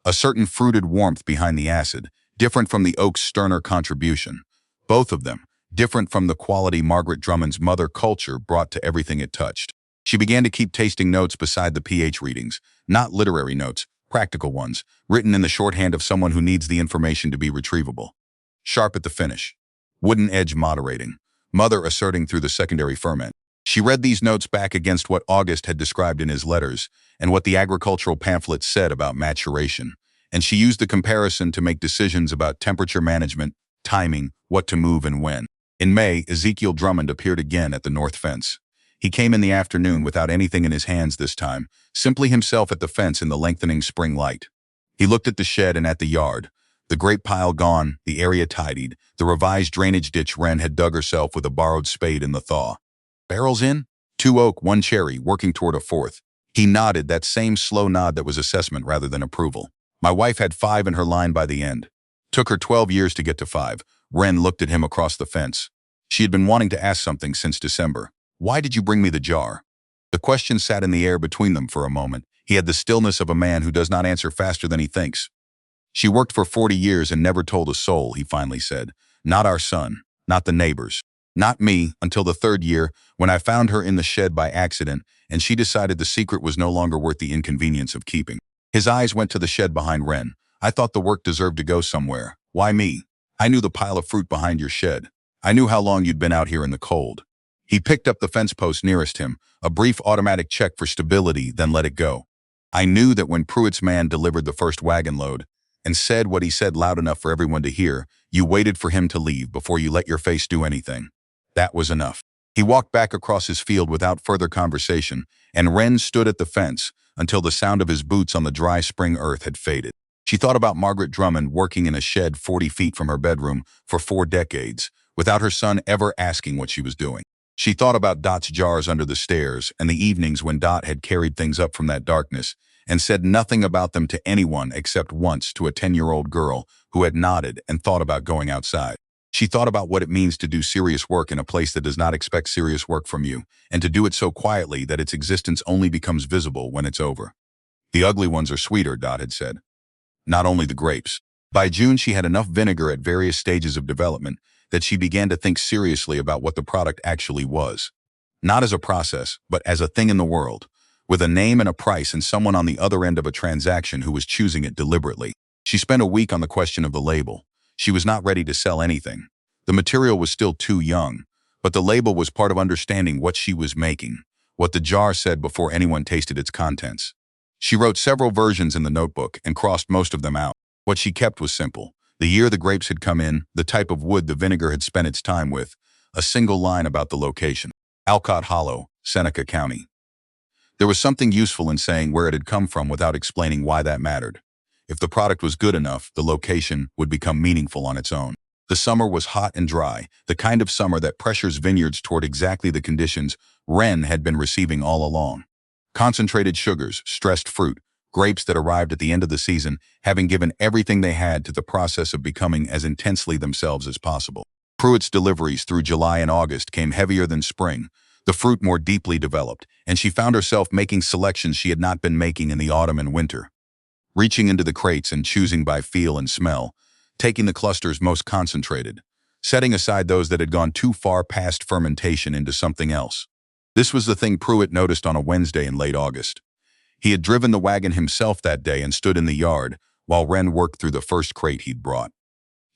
A certain fruited warmth behind the acid, different from the oak's sterner contribution. Both of them, different from the quality Margaret Drummond's mother culture brought to everything it touched. She began to keep tasting notes beside the pH readings, not literary notes, practical ones, written in the shorthand of someone who needs the information to be retrievable. Sharp at the finish. Wooden edge moderating. Mother asserting through the secondary ferment. She read these notes back against what August had described in his letters and what the agricultural pamphlets said about maturation, and she used the comparison to make decisions about temperature management, timing, what to move and when. In May, Ezekiel Drummond appeared again at the north fence. He came in the afternoon without anything in his hands this time, simply himself at the fence in the lengthening spring light. He looked at the shed and at the yard. The grape pile gone, the area tidied, the revised drainage ditch Wren had dug herself with a borrowed spade in the thaw. Barrels in? 2 oak, 1 cherry, working toward a 4th. He nodded, that same slow nod that was assessment rather than approval. My wife had 5 in her line by the end. Took her 12 years to get to 5. Wren looked at him across the fence. She had been wanting to ask something since December. Why did you bring me the jar? The question sat in the air between them for a moment. He had the stillness of a man who does not answer faster than he thinks. She worked for 40 years and never told a soul, he finally said. Not our son, not the neighbors, not me, until the 3rd year, when I found her in the shed by accident, and she decided the secret was no longer worth the inconvenience of keeping. His eyes went to the shed behind Wren. I thought the work deserved to go somewhere. Why me? I knew the pile of fruit behind your shed. I knew how long you'd been out here in the cold. He picked up the fence post nearest him, a brief automatic check for stability, then let it go. I knew that when Pruitt's man delivered the first wagon load, and said what he said loud enough for everyone to hear, you waited for him to leave before you let your face do anything. That was enough. He walked back across his field without further conversation, and Wren stood at the fence until the sound of his boots on the dry spring earth had faded. She thought about Margaret Drummond working in a shed 40 feet from her bedroom for 4 decades, without her son ever asking what she was doing. She thought about Dot's jars under the stairs and the evenings when Dot had carried things up from that darkness and said nothing about them to anyone except once to a 10-year-old girl who had nodded and thought about going outside. She thought about what it means to do serious work in a place that does not expect serious work from you, and to do it so quietly that its existence only becomes visible when it's over. The ugly ones are sweeter, Dot had said. Not only the grapes. By June, she had enough vinegar at various stages of development that she began to think seriously about what the product actually was. Not as a process, but as a thing in the world, with a name and a price and someone on the other end of a transaction who was choosing it deliberately. She spent a week on the question of the label. She was not ready to sell anything. The material was still too young, but the label was part of understanding what she was making, what the jar said before anyone tasted its contents. She wrote several versions in the notebook and crossed most of them out. What she kept was simple. The year the grapes had come in, the type of wood the vinegar had spent its time with, a single line about the location. Alcott Hollow, Seneca County. There was something useful in saying where it had come from without explaining why that mattered. If the product was good enough, the location would become meaningful on its own. The summer was hot and dry, the kind of summer that pressures vineyards toward exactly the conditions Wren had been receiving all along. Concentrated sugars, stressed fruit, grapes that arrived at the end of the season, having given everything they had to the process of becoming as intensely themselves as possible. Pruitt's deliveries through July and August came heavier than spring, the fruit more deeply developed, and she found herself making selections she had not been making in the autumn and winter. Reaching into the crates and choosing by feel and smell, taking the clusters most concentrated, setting aside those that had gone too far past fermentation into something else. This was the thing Pruitt noticed on a Wednesday in late August. He had driven the wagon himself that day and stood in the yard while Wren worked through the first crate he'd brought.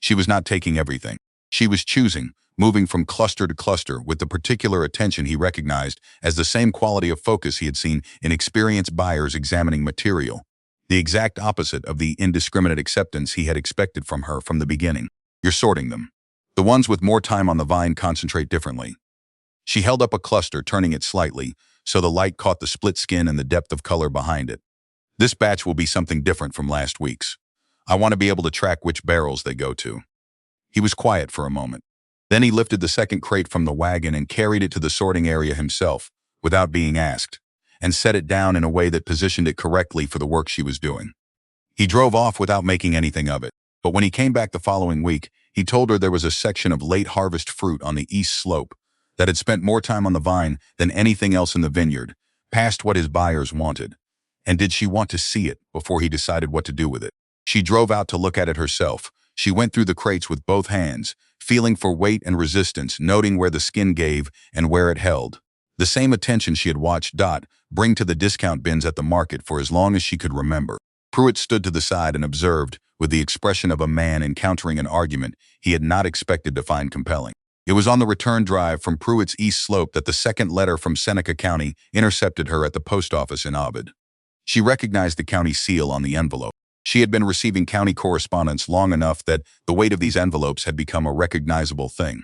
She was not taking everything. She was choosing, moving from cluster to cluster with the particular attention he recognized as the same quality of focus he had seen in experienced buyers examining material, the exact opposite of the indiscriminate acceptance he had expected from her from the beginning. You're sorting them. The ones with more time on the vine concentrate differently. She held up a cluster, turning it slightly, so the light caught the split skin and the depth of color behind it. This batch will be something different from last week's. I want to be able to track which barrels they go to. He was quiet for a moment. Then he lifted the second crate from the wagon and carried it to the sorting area himself, without being asked, and set it down in a way that positioned it correctly for the work she was doing. He drove off without making anything of it, but when he came back the following week, he told her there was a section of late harvest fruit on the east slope that had spent more time on the vine than anything else in the vineyard, past what his buyers wanted. And did she want to see it before he decided what to do with it? She drove out to look at it herself. She went through the crates with both hands, feeling for weight and resistance, noting where the skin gave and where it held. The same attention she had watched Dot bring to the discount bins at the market for as long as she could remember. Pruitt stood to the side and observed, with the expression of a man encountering an argument he had not expected to find compelling. It was on the return drive from Pruitt's east slope that the second letter from Seneca County intercepted her at the post office in Ovid. She recognized the county seal on the envelope. She had been receiving county correspondence long enough that the weight of these envelopes had become a recognizable thing.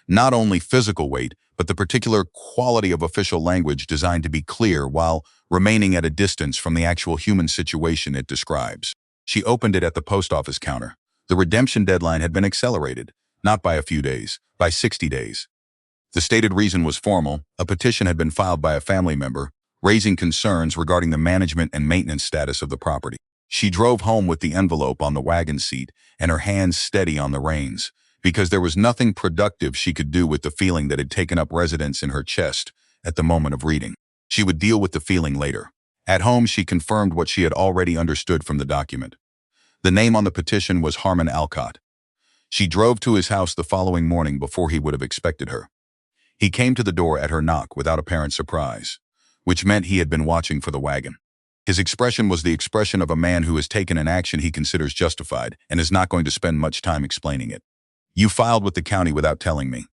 Not only physical weight, but the particular quality of official language designed to be clear while remaining at a distance from the actual human situation it describes. She opened it at the post office counter. The redemption deadline had been accelerated, not by a few days, by 60 days. The stated reason was formal. A petition had been filed by a family member, raising concerns regarding the management and maintenance status of the property. She drove home with the envelope on the wagon seat and her hands steady on the reins, because there was nothing productive she could do with the feeling that had taken up residence in her chest at the moment of reading. She would deal with the feeling later. At home, she confirmed what she had already understood from the document. The name on the petition was Wren Alcott. She drove to his house the following morning before he would have expected her. He came to the door at her knock without apparent surprise, which meant he had been watching for the wagon. His expression was the expression of a man who has taken an action he considers justified and is not going to spend much time explaining it. You filed with the county without telling me.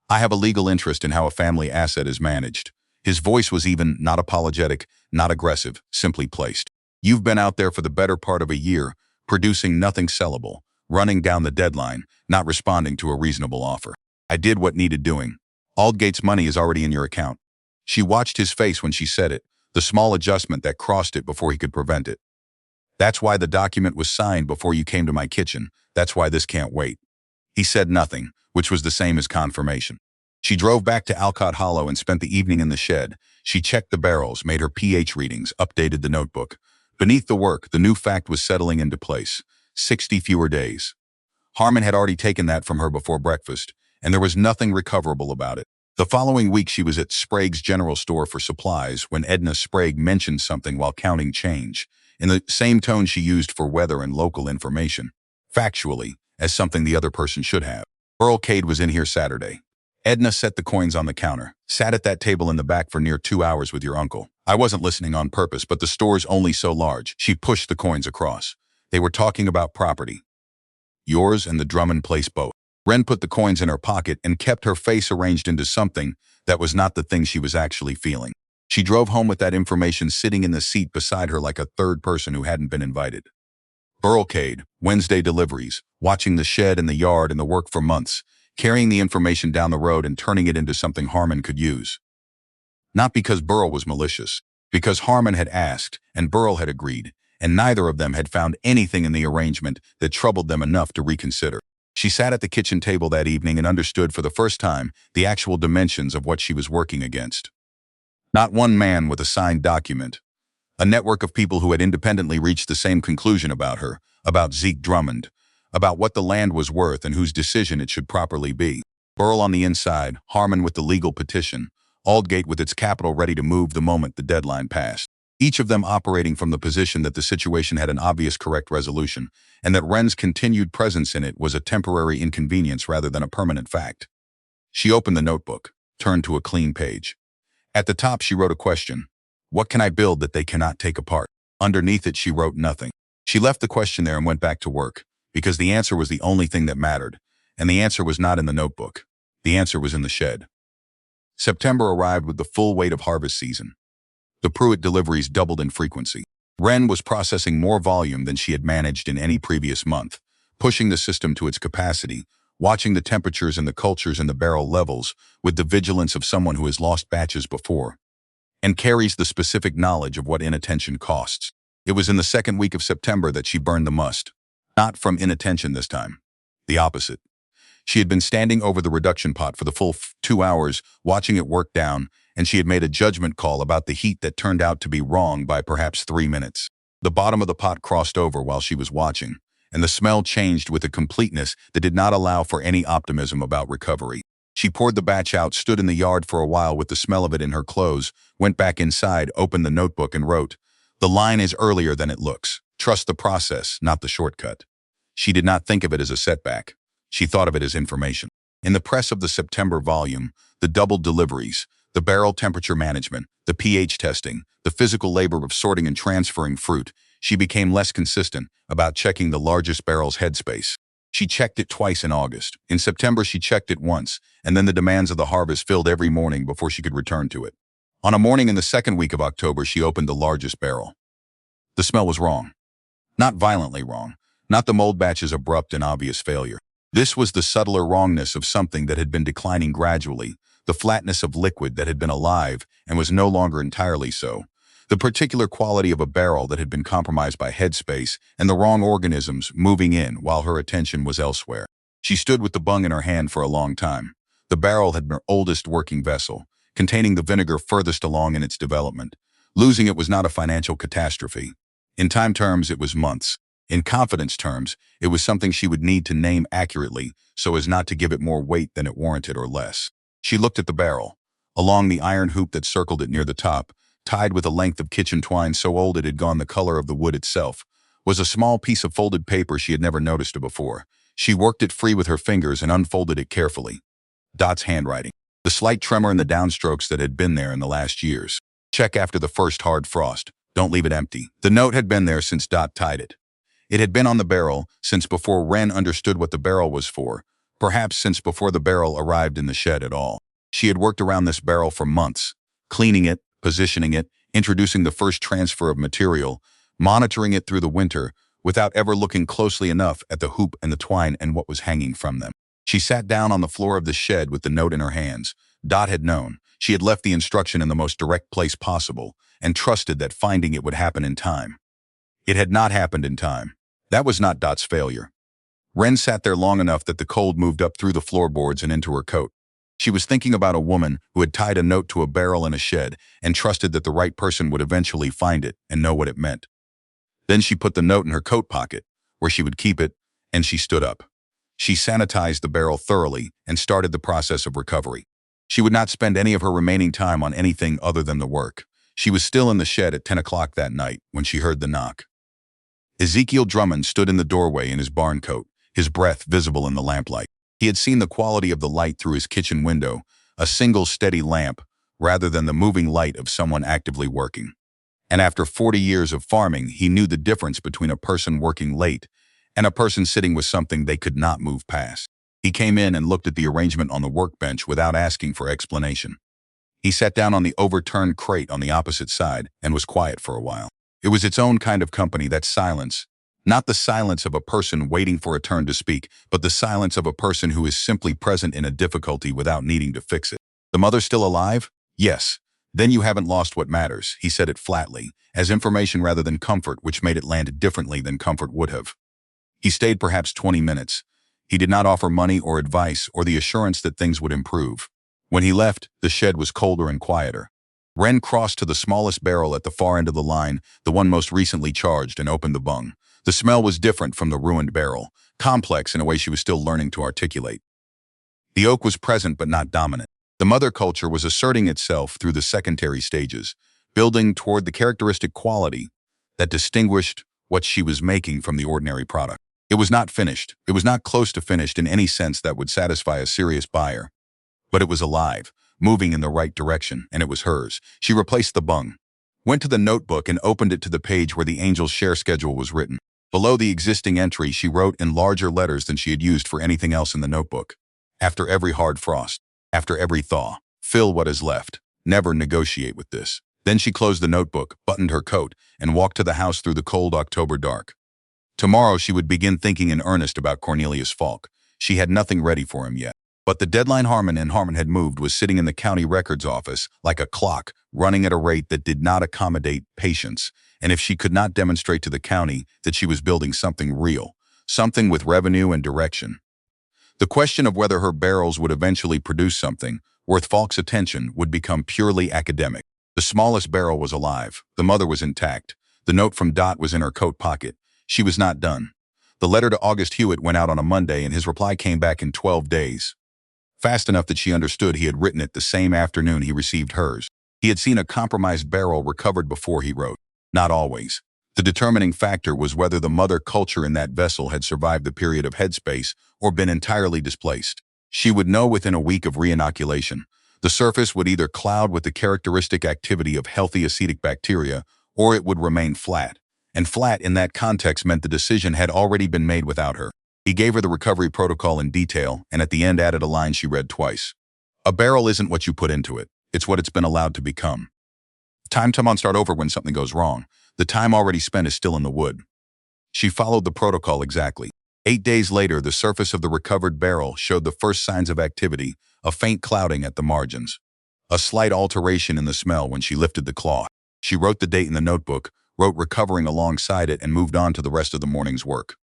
I have a legal interest in how a family asset is managed. His voice was even not apologetic, not aggressive, simply placed. You've been out there for the better part of a year, producing nothing sellable, running down the deadline, not responding to a reasonable offer. I did what needed doing. Aldgate's money is already in your account. She watched his face when she said it, the small adjustment that crossed it before he could prevent it. That's why the document was signed before you came to my kitchen. That's why this can't wait. He said nothing, which was the same as confirmation. She drove back to Alcott Hollow and spent the evening in the shed. She checked the barrels, made her pH readings, updated the notebook. Beneath the work, the new fact was settling into place. 60 fewer days. Harmon had already taken that from her before breakfast, and there was nothing recoverable about it. The following week she was at Sprague's general store for supplies when Edna Sprague mentioned something while counting change, in the same tone she used for weather and local information, factually, as something the other person should have. Burl Cade was in here Saturday. Edna set the coins on the counter, sat at that table in the back for near 2 hours with your uncle. I wasn't listening on purpose, but the store's only so large. She pushed the coins across. They were talking about property. Yours and the Drummond Place boat. Wren put the coins in her pocket and kept her face arranged into something that was not the thing she was actually feeling. She drove home with that information sitting in the seat beside her like a third person who hadn't been invited. Burl Cade, Wednesday deliveries, watching the shed and the yard and the work for months, carrying the information down the road and turning it into something Harmon could use. Not because Burl was malicious, because Harmon had asked and Burl had agreed, and neither of them had found anything in the arrangement that troubled them enough to reconsider. She sat at the kitchen table that evening and understood for the first time the actual dimensions of what she was working against. Not one man with a signed document. A network of people who had independently reached the same conclusion about her, about Zeke Drummond, about what the land was worth and whose decision it should properly be. Burl on the inside, Harmon with the legal petition, Aldgate with its capital ready to move the moment the deadline passed. Each of them operating from the position that the situation had an obvious correct resolution, and that Wren's continued presence in it was a temporary inconvenience rather than a permanent fact. She opened the notebook, turned to a clean page. At the top she wrote a question. What can I build that they cannot take apart? Underneath it she wrote nothing. She left the question there and went back to work, because the answer was the only thing that mattered, and the answer was not in the notebook. The answer was in the shed. September arrived with the full weight of harvest season. The Pruitt deliveries doubled in frequency. Wren was processing more volume than she had managed in any previous month, pushing the system to its capacity, watching the temperatures and the cultures and the barrel levels with the vigilance of someone who has lost batches before, and carries the specific knowledge of what inattention costs. It was in the second week of September that she burned the must. Not from inattention this time. The opposite. She had been standing over the reduction pot for the full 2 hours, watching it work down, and she had made a judgment call about the heat that turned out to be wrong by perhaps 3 minutes. The bottom of the pot crossed over while she was watching, and the smell changed with a completeness that did not allow for any optimism about recovery. She poured the batch out, stood in the yard for a while with the smell of it in her clothes, went back inside, opened the notebook and wrote, "The line is earlier than it looks. Trust the process, not the shortcut. She did not think of it as a setback. She thought of it as information. In the press of the September volume, the doubled deliveries, the barrel temperature management, the pH testing, the physical labor of sorting and transferring fruit, she became less consistent about checking the largest barrel's headspace. She checked it twice in August. In September, she checked it once, and then the demands of the harvest filled every morning before she could return to it. On a morning in the second week of October, she opened the largest barrel. The smell was wrong. Not violently wrong. Not the mold batch's abrupt and obvious failure. This was the subtler wrongness of something that had been declining gradually, the flatness of liquid that had been alive and was no longer entirely so, the particular quality of a barrel that had been compromised by headspace and the wrong organisms moving in while her attention was elsewhere. She stood with the bung in her hand for a long time. The barrel had been her oldest working vessel, containing the vinegar furthest along in its development. Losing it was not a financial catastrophe. In time terms, it was months. In confidence terms, it was something she would need to name accurately so as not to give it more weight than it warranted or less. She looked at the barrel. Along the iron hoop that circled it near the top, tied with a length of kitchen twine so old it had gone the color of the wood itself, was a small piece of folded paper she had never noticed before. She worked it free with her fingers and unfolded it carefully. Dot's handwriting. The slight tremor in the downstrokes that had been there in the last years. Check after the first hard frost. Don't leave it empty. The note had been there since Dot tied it. It had been on the barrel since before Wren understood what the barrel was for, perhaps since before the barrel arrived in the shed at all. She had worked around this barrel for months, cleaning it, positioning it, introducing the first transfer of material, monitoring it through the winter, without ever looking closely enough at the hoop and the twine and what was hanging from them. She sat down on the floor of the shed with the note in her hands. Dot had known. She had left the instruction in the most direct place possible and trusted that finding it would happen in time. It had not happened in time. That was not Dot's failure. Wren sat there long enough that the cold moved up through the floorboards and into her coat. She was thinking about a woman who had tied a note to a barrel in a shed and trusted that the right person would eventually find it and know what it meant. Then she put the note in her coat pocket, where she would keep it, and she stood up. She sanitized the barrel thoroughly and started the process of recovery. She would not spend any of her remaining time on anything other than the work. She was still in the shed at 10 o'clock that night when she heard the knock. Ezekiel Drummond stood in the doorway in his barn coat, his breath visible in the lamplight. He had seen the quality of the light through his kitchen window, a single steady lamp, rather than the moving light of someone actively working. And after 40 years of farming, he knew the difference between a person working late and a person sitting with something they could not move past. He came in and looked at the arrangement on the workbench without asking for explanation. He sat down on the overturned crate on the opposite side and was quiet for a while. It was its own kind of company, that silence. Not the silence of a person waiting for a turn to speak, but the silence of a person who is simply present in a difficulty without needing to fix it. The mother still alive? Yes. Then you haven't lost what matters, he said it flatly, as information rather than comfort, which made it land differently than comfort would have. He stayed perhaps 20 minutes. He did not offer money or advice or the assurance that things would improve. When he left, the shed was colder and quieter. Wren crossed to the smallest barrel at the far end of the line, the one most recently charged, and opened the bung. The smell was different from the ruined barrel, complex in a way she was still learning to articulate. The oak was present but not dominant. The mother culture was asserting itself through the secondary stages, building toward the characteristic quality that distinguished what she was making from the ordinary product. It was not finished. It was not close to finished in any sense that would satisfy a serious buyer. But it was alive, moving in the right direction, and it was hers. She replaced the bung, went to the notebook and opened it to the page where the Angel's share schedule was written. Below the existing entry, she wrote in larger letters than she had used for anything else in the notebook. After every hard frost, after every thaw, fill what is left. Never negotiate with this. Then she closed the notebook, buttoned her coat, and walked to the house through the cold October dark. Tomorrow she would begin thinking in earnest about Cornelius Falk. She had nothing ready for him yet. But the deadline Harmon had moved was sitting in the county records office like a clock, running at a rate that did not accommodate patience. And if she could not demonstrate to the county that she was building something real, something with revenue and direction, the question of whether her barrels would eventually produce something worth Falk's attention would become purely academic. The smallest barrel was alive. The mother was intact. The note from Dot was in her coat pocket. She was not done. The letter to August Hewitt went out on a Monday, and his reply came back in 12 days. Fast enough that she understood he had written it the same afternoon he received hers. He had seen a compromised barrel recovered before he wrote. Not always. The determining factor was whether the mother culture in that vessel had survived the period of headspace or been entirely displaced. She would know within a week of reinoculation. The surface would either cloud with the characteristic activity of healthy acetic bacteria, or it would remain flat. And flat in that context meant the decision had already been made without her. He gave her the recovery protocol in detail, and at the end added a line she read twice. A barrel isn't what you put into it, it's what it's been allowed to become. Time to start over when something goes wrong. The time already spent is still in the wood. She followed the protocol exactly. 8 days later, the surface of the recovered barrel showed the first signs of activity, a faint clouding at the margins. A slight alteration in the smell when she lifted the cloth. She wrote the date in the notebook, wrote recovering alongside it, and moved on to the rest of the morning's work.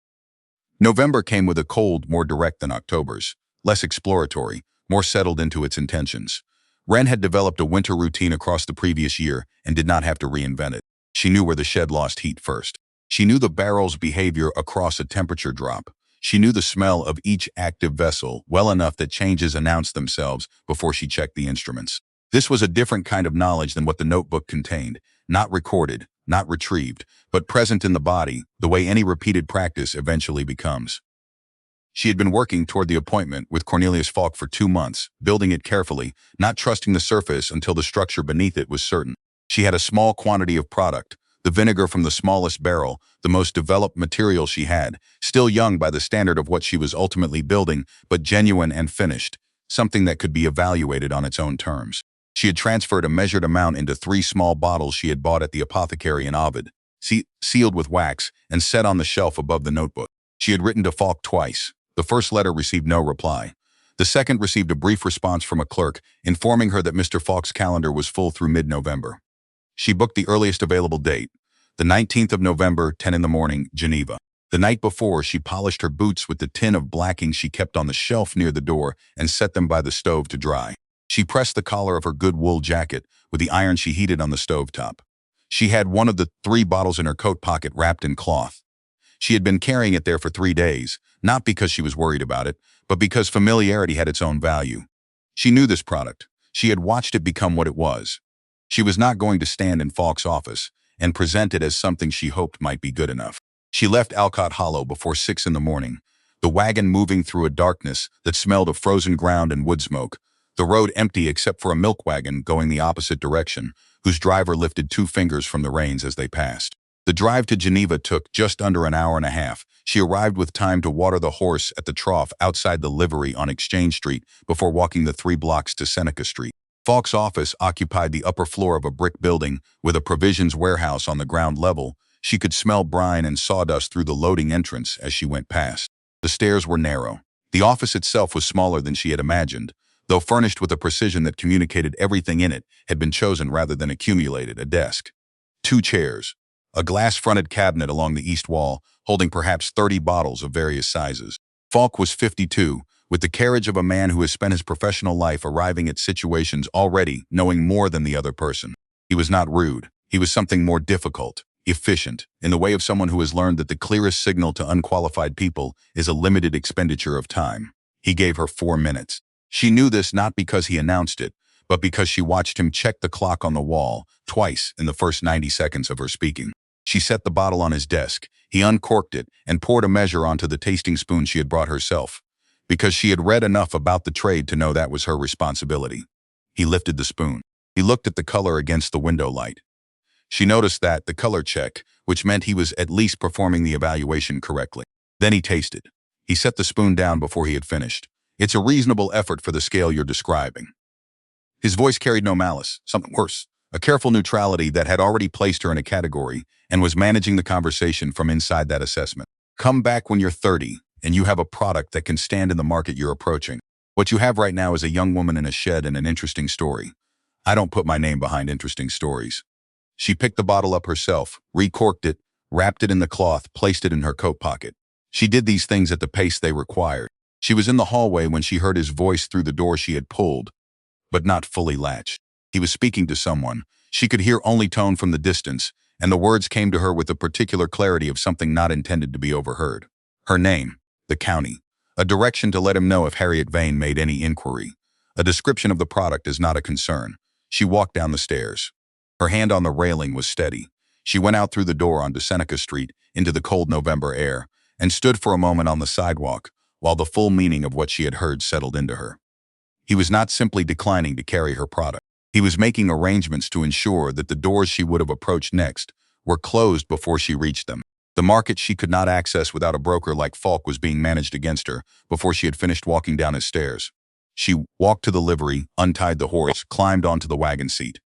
November came with a cold more direct than October's, less exploratory, more settled into its intentions. Wren had developed a winter routine across the previous year and did not have to reinvent it. She knew where the shed lost heat first. She knew the barrel's behavior across a temperature drop. She knew the smell of each active vessel well enough that changes announced themselves before she checked the instruments. This was a different kind of knowledge than what the notebook contained, not recorded, not retrieved, but present in the body, the way any repeated practice eventually becomes. She had been working toward the appointment with Cornelius Falk for 2 months, building it carefully, not trusting the surface until the structure beneath it was certain. She had a small quantity of product, the vinegar from the smallest barrel, the most developed material she had, still young by the standard of what she was ultimately building, but genuine and finished, something that could be evaluated on its own terms. She had transferred a measured amount into 3 small bottles she had bought at the apothecary in Ovid, sealed with wax and set on the shelf above the notebook. She had written to Falk twice. The first letter received no reply. The second received a brief response from a clerk, informing her that Mr. Falk's calendar was full through mid-November. She booked the earliest available date, the 19th of November, 10 in the morning, Geneva. The night before, she polished her boots with the tin of blacking she kept on the shelf near the door and set them by the stove to dry. She pressed the collar of her good wool jacket with the iron she heated on the stovetop. She had one of the 3 bottles in her coat pocket wrapped in cloth. She had been carrying it there for 3 days, not because she was worried about it, but because familiarity had its own value. She knew this product. She had watched it become what it was. She was not going to stand in Falk's office and present it as something she hoped might be good enough. She left Alcott Hollow before 6 in the morning, the wagon moving through a darkness that smelled of frozen ground and wood smoke, the road empty except for a milk wagon going the opposite direction, whose driver lifted 2 fingers from the reins as they passed. The drive to Geneva took just under an hour and a half. She arrived with time to water the horse at the trough outside the livery on Exchange Street before walking the 3 blocks to Seneca Street. Falk's office occupied the upper floor of a brick building with a provisions warehouse on the ground level. She could smell brine and sawdust through the loading entrance as she went past. The stairs were narrow. The office itself was smaller than she had imagined, though furnished with a precision that communicated everything in it had been chosen rather than accumulated. A desk, 2 chairs, a glass-fronted cabinet along the east wall, holding perhaps 30 bottles of various sizes. Falk was 52, with the carriage of a man who has spent his professional life arriving at situations already knowing more than the other person. He was not rude. He was something more difficult, efficient, in the way of someone who has learned that the clearest signal to unqualified people is a limited expenditure of time. He gave her 4 minutes. She knew this not because he announced it, but because she watched him check the clock on the wall twice in the first 90 seconds of her speaking. She set the bottle on his desk. He uncorked it and poured a measure onto the tasting spoon she had brought herself, because she had read enough about the trade to know that was her responsibility. He lifted the spoon. He looked at the color against the window light. She noticed that, the color check, which meant he was at least performing the evaluation correctly. Then he tasted. He set the spoon down before he had finished. It's a reasonable effort for the scale you're describing. His voice carried no malice, something worse, a careful neutrality that had already placed her in a category and was managing the conversation from inside that assessment. Come back when you're 30 and you have a product that can stand in the market you're approaching. What you have right now is a young woman in a shed and an interesting story. I don't put my name behind interesting stories. She picked the bottle up herself, recorked it, wrapped it in the cloth, placed it in her coat pocket. She did these things at the pace they required. She was in the hallway when she heard his voice through the door she had pulled, but not fully latched. He was speaking to someone. She could hear only tone from the distance, and the words came to her with the particular clarity of something not intended to be overheard. Her name, the county, a direction to let him know if Harriet Vane made any inquiry. A description of the product is not a concern. She walked down the stairs. Her hand on the railing was steady. She went out through the door onto Seneca Street into the cold November air and stood for a moment on the sidewalk while the full meaning of what she had heard settled into her. He was not simply declining to carry her product. He was making arrangements to ensure that the doors she would have approached next were closed before she reached them. The market she could not access without a broker like Falk was being managed against her before she had finished walking down his stairs. She walked to the livery, untied the horse, climbed onto the wagon seat.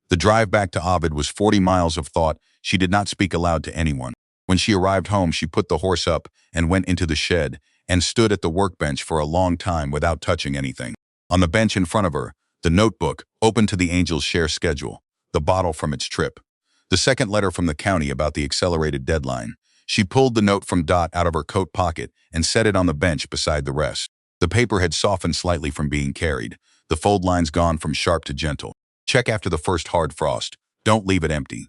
The drive back to Ovid was 40 miles of thought she did not speak aloud to anyone. When she arrived home, she put the horse up and went into the shed and stood at the workbench for a long time without touching anything. On the bench in front of her, the notebook, open to the Angels' share schedule, the bottle from its trip, the second letter from the county about the accelerated deadline. She pulled the note from Dot out of her coat pocket and set it on the bench beside the rest. The paper had softened slightly from being carried, the fold lines gone from sharp to gentle. Check after the first hard frost. Don't leave it empty.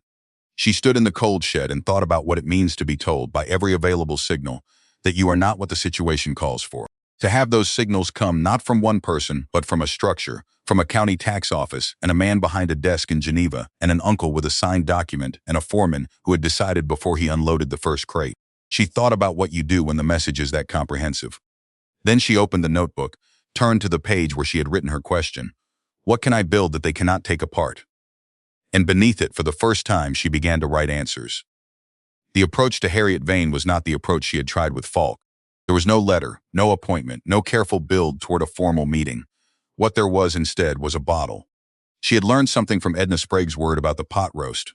She stood in the cold shed and thought about what it means to be told by every available signal that you are not what the situation calls for. To have those signals come not from one person, but from a structure, from a county tax office, and a man behind a desk in Geneva, and an uncle with a signed document, and a foreman who had decided before he unloaded the first crate. She thought about what you do when the message is that comprehensive. Then she opened the notebook, turned to the page where she had written her question. What can I build that they cannot take apart? And beneath it, for the first time, she began to write answers. The approach to Harriet Vane was not the approach she had tried with Falk. There was no letter, no appointment, no careful build toward a formal meeting. What there was instead was a bottle. She had learned something from Edna Sprague's word about the pot roast.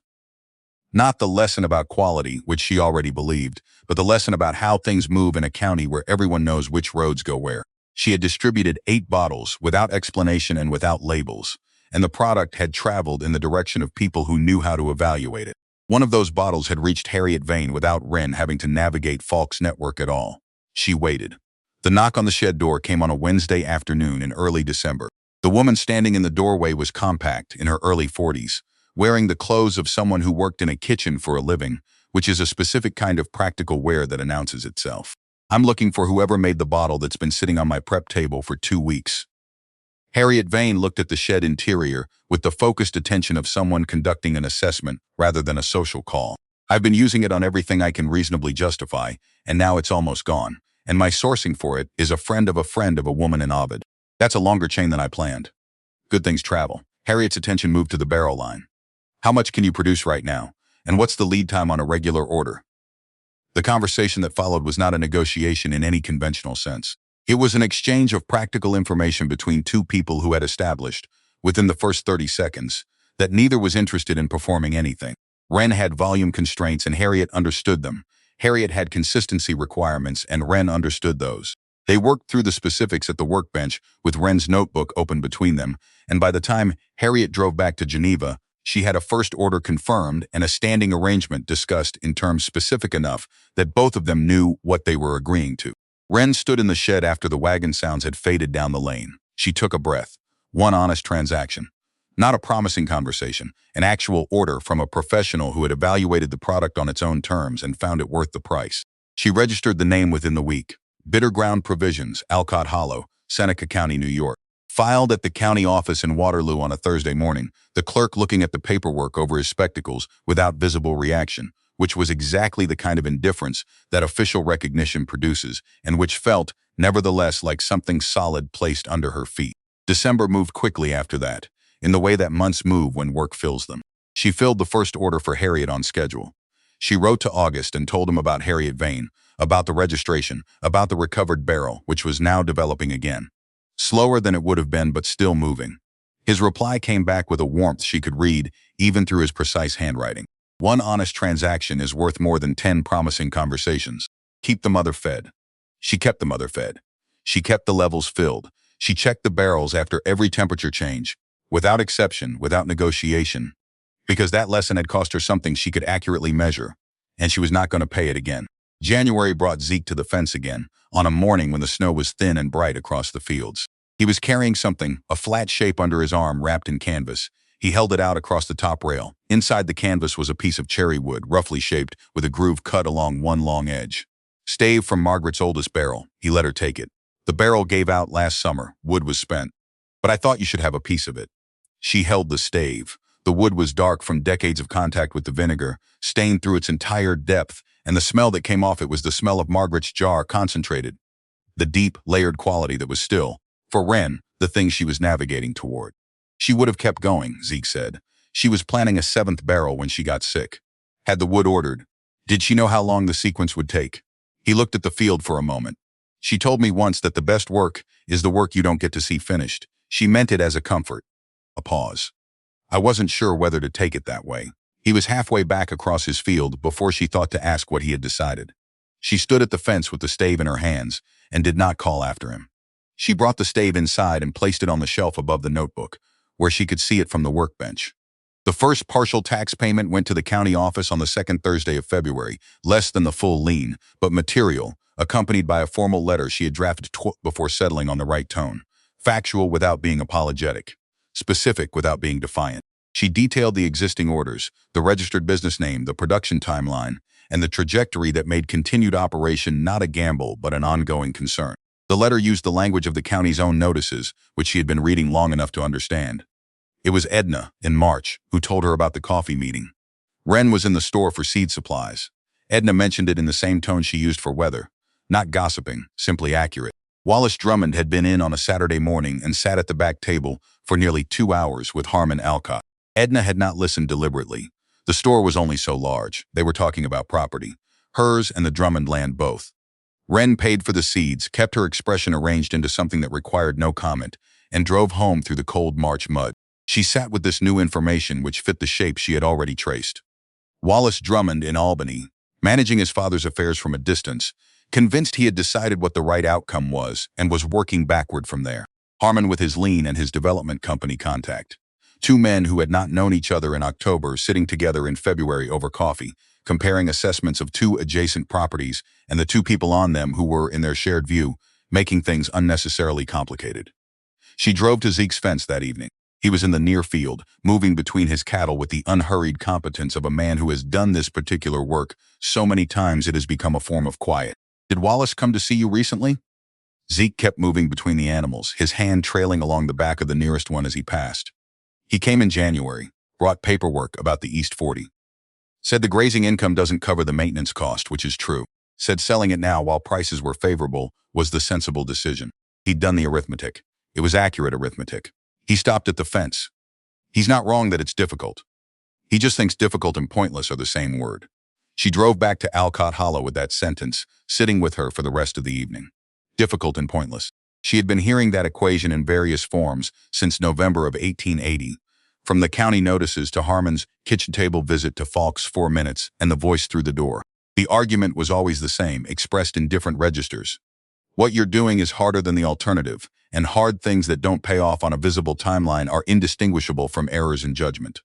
Not the lesson about quality, which she already believed, but the lesson about how things move in a county where everyone knows which roads go where. She had distributed 8 bottles without explanation and without labels, and the product had traveled in the direction of people who knew how to evaluate it. One of those bottles had reached Harriet Vane without Wren having to navigate Falk's network at all. She waited. The knock on the shed door came on a Wednesday afternoon in early December. The woman standing in the doorway was compact, in her early 40s, wearing the clothes of someone who worked in a kitchen for a living, which is a specific kind of practical wear that announces itself. I'm looking for whoever made the bottle that's been sitting on my prep table for 2 weeks. Harriet Vane looked at the shed interior with the focused attention of someone conducting an assessment rather than a social call. I've been using it on everything I can reasonably justify, and now it's almost gone. And my sourcing for it is a friend of a woman in Ovid. That's a longer chain than I planned. Good things travel. Harriet's attention moved to the barrel line. How much can you produce right now? And what's the lead time on a regular order? The conversation that followed was not a negotiation in any conventional sense. It was an exchange of practical information between two people who had established, within the first 30 seconds, that neither was interested in performing anything. Wren had volume constraints and Harriet understood them. Harriet had consistency requirements and Wren understood those. They worked through the specifics at the workbench with Wren's notebook open between them, and by the time Harriet drove back to Geneva, she had a first order confirmed and a standing arrangement discussed in terms specific enough that both of them knew what they were agreeing to. Wren stood in the shed after the wagon sounds had faded down the lane. She took a breath. One honest transaction. Not a promising conversation, an actual order from a professional who had evaluated the product on its own terms and found it worth the price. She registered the name within the week. Bitter Ground Provisions, Alcott Hollow, Seneca County, New York. Filed at the county office in Waterloo on a Thursday morning, the clerk looking at the paperwork over his spectacles without visible reaction, which was exactly the kind of indifference that official recognition produces and which felt, nevertheless, like something solid placed under her feet. December moved quickly after that, in the way that months move when work fills them. She filled the first order for Harriet on schedule. She wrote to August and told him about Harriet Vane, about the registration, about the recovered barrel, which was now developing again. Slower than it would have been, but still moving. His reply came back with a warmth she could read, even through his precise handwriting. One honest transaction is worth more than 10 promising conversations. Keep the mother fed. She kept the mother fed. She kept the levels filled. She checked the barrels after every temperature change, without exception, without negotiation, because that lesson had cost her something she could accurately measure, and she was not going to pay it again. January brought Zeke to the fence again, on a morning when the snow was thin and bright across the fields. He was carrying something, a flat shape under his arm wrapped in canvas. He held it out across the top rail. Inside the canvas was a piece of cherry wood, roughly shaped, with a groove cut along one long edge. Stave from Margaret's oldest barrel. He let her take it. The barrel gave out last summer. Wood was spent. But I thought you should have a piece of it. She held the stave. The wood was dark from decades of contact with the vinegar, stained through its entire depth, and the smell that came off it was the smell of Margaret's jar concentrated. The deep, layered quality that was still, for Wren, the thing she was navigating toward. She would have kept going, Zeke said. She was planning a 7th barrel when she got sick. Had the wood ordered. Did she know how long the sequence would take? He looked at the field for a moment. She told me once that the best work is the work you don't get to see finished. She meant it as a comfort. A pause. I wasn't sure whether to take it that way. He was halfway back across his field before she thought to ask what he had decided. She stood at the fence with the stave in her hands and did not call after him. She brought the stave inside and placed it on the shelf above the notebook, where she could see it from the workbench. The first partial tax payment went to the county office on the 2nd Thursday of February, less than the full lien, but material, accompanied by a formal letter she had drafted before settling on the right tone. Factual without being apologetic. Specific without being defiant. She detailed the existing orders, the registered business name, the production timeline, and the trajectory that made continued operation not a gamble but an ongoing concern. The letter used the language of the county's own notices, which she had been reading long enough to understand. It was Edna, in March, who told her about the coffee meeting. Wren was in the store for seed supplies. Edna mentioned it in the same tone she used for weather. Not gossiping, simply accurate. Wallace Drummond had been in on a Saturday morning and sat at the back table for nearly 2 hours with Wren Alcott. Edna had not listened deliberately. The store was only so large. They were talking about property. Hers and the Drummond land both. Wren paid for the seeds, kept her expression arranged into something that required no comment, and drove home through the cold March mud. She sat with this new information which fit the shape she had already traced. Wallace Drummond in Albany, managing his father's affairs from a distance, convinced he had decided what the right outcome was and was working backward from there. Harmon with his lien and his development company contact. 2 men who had not known each other in October sitting together in February over coffee, comparing assessments of 2 adjacent properties and the 2 people on them who were, in their shared view, making things unnecessarily complicated. She drove to Zeke's fence that evening. He was in the near field, moving between his cattle with the unhurried competence of a man who has done this particular work so many times it has become a form of quiet. Did Wallace come to see you recently? Zeke kept moving between the animals, his hand trailing along the back of the nearest one as he passed. He came in January, brought paperwork about the East 40. Said the grazing income doesn't cover the maintenance cost, which is true. Said selling it now while prices were favorable was the sensible decision. He'd done the arithmetic. It was accurate arithmetic. He stopped at the fence. He's not wrong that it's difficult. He just thinks difficult and pointless are the same word. She drove back to Alcott Hollow with that sentence, sitting with her for the rest of the evening. Difficult and pointless. She had been hearing that equation in various forms since November of 1880, from the county notices to Harmon's kitchen table visit to Falk's 4 minutes and the voice through the door. The argument was always the same, expressed in different registers. What you're doing is harder than the alternative, and hard things that don't pay off on a visible timeline are indistinguishable from errors in judgment.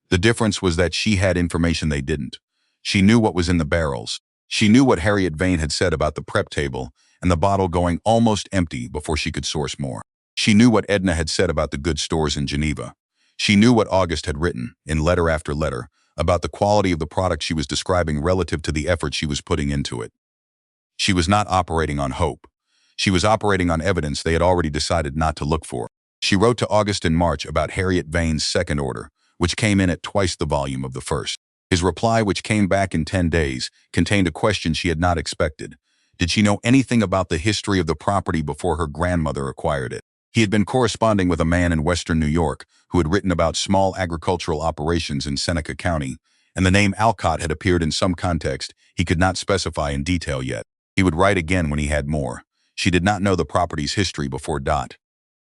The difference was that she had information they didn't. She knew what was in the barrels. She knew what Harriet Vane had said about the prep table and the bottle going almost empty before she could source more. She knew what Edna had said about the good stores in Geneva. She knew what August had written, in letter after letter, about the quality of the product she was describing relative to the effort she was putting into it. She was not operating on hope. She was operating on evidence they had already decided not to look for. She wrote to August in March about Harriet Vane's second order, which came in at twice the volume of the first. His reply, which came back in 10 days, contained a question she had not expected. Did she know anything about the history of the property before her grandmother acquired it? He had been corresponding with a man in western New York who had written about small agricultural operations in Seneca County, and the name Alcott had appeared in some context he could not specify in detail yet. He would write again when he had more. She did not know the property's history before Dot.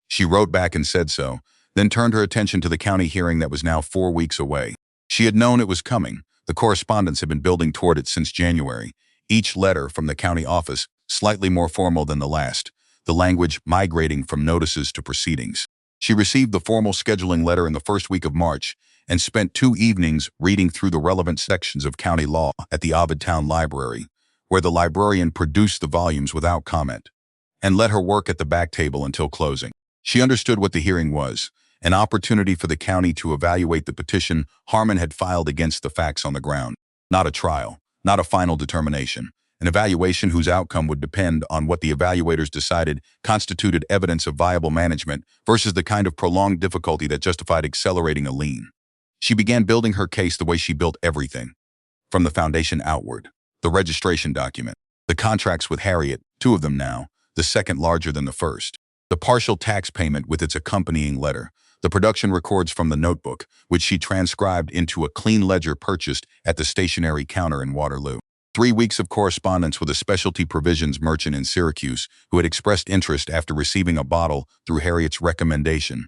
She wrote back and said so, then turned her attention to the county hearing that was now 4 weeks away. She had known it was coming. The correspondence had been building toward it since January. Each letter from the county office, slightly more formal than the last, the language migrating from notices to proceedings. She received the formal scheduling letter in the first week of March and spent 2 evenings reading through the relevant sections of county law at the Ovid Town Library, where the librarian produced the volumes without comment, and let her work at the back table until closing. She understood what the hearing was, an opportunity for the county to evaluate the petition Harmon had filed against the facts on the ground. Not a trial, not a final determination, an evaluation whose outcome would depend on what the evaluators decided constituted evidence of viable management versus the kind of prolonged difficulty that justified accelerating a lien. She began building her case the way she built everything, from the foundation outward. The registration document, the contracts with Harriet, 2 of them now, the second larger than the first, the partial tax payment with its accompanying letter, the production records from the notebook, which she transcribed into a clean ledger purchased at the stationery counter in Waterloo. 3 weeks of correspondence with a specialty provisions merchant in Syracuse who had expressed interest after receiving a bottle through Harriet's recommendation.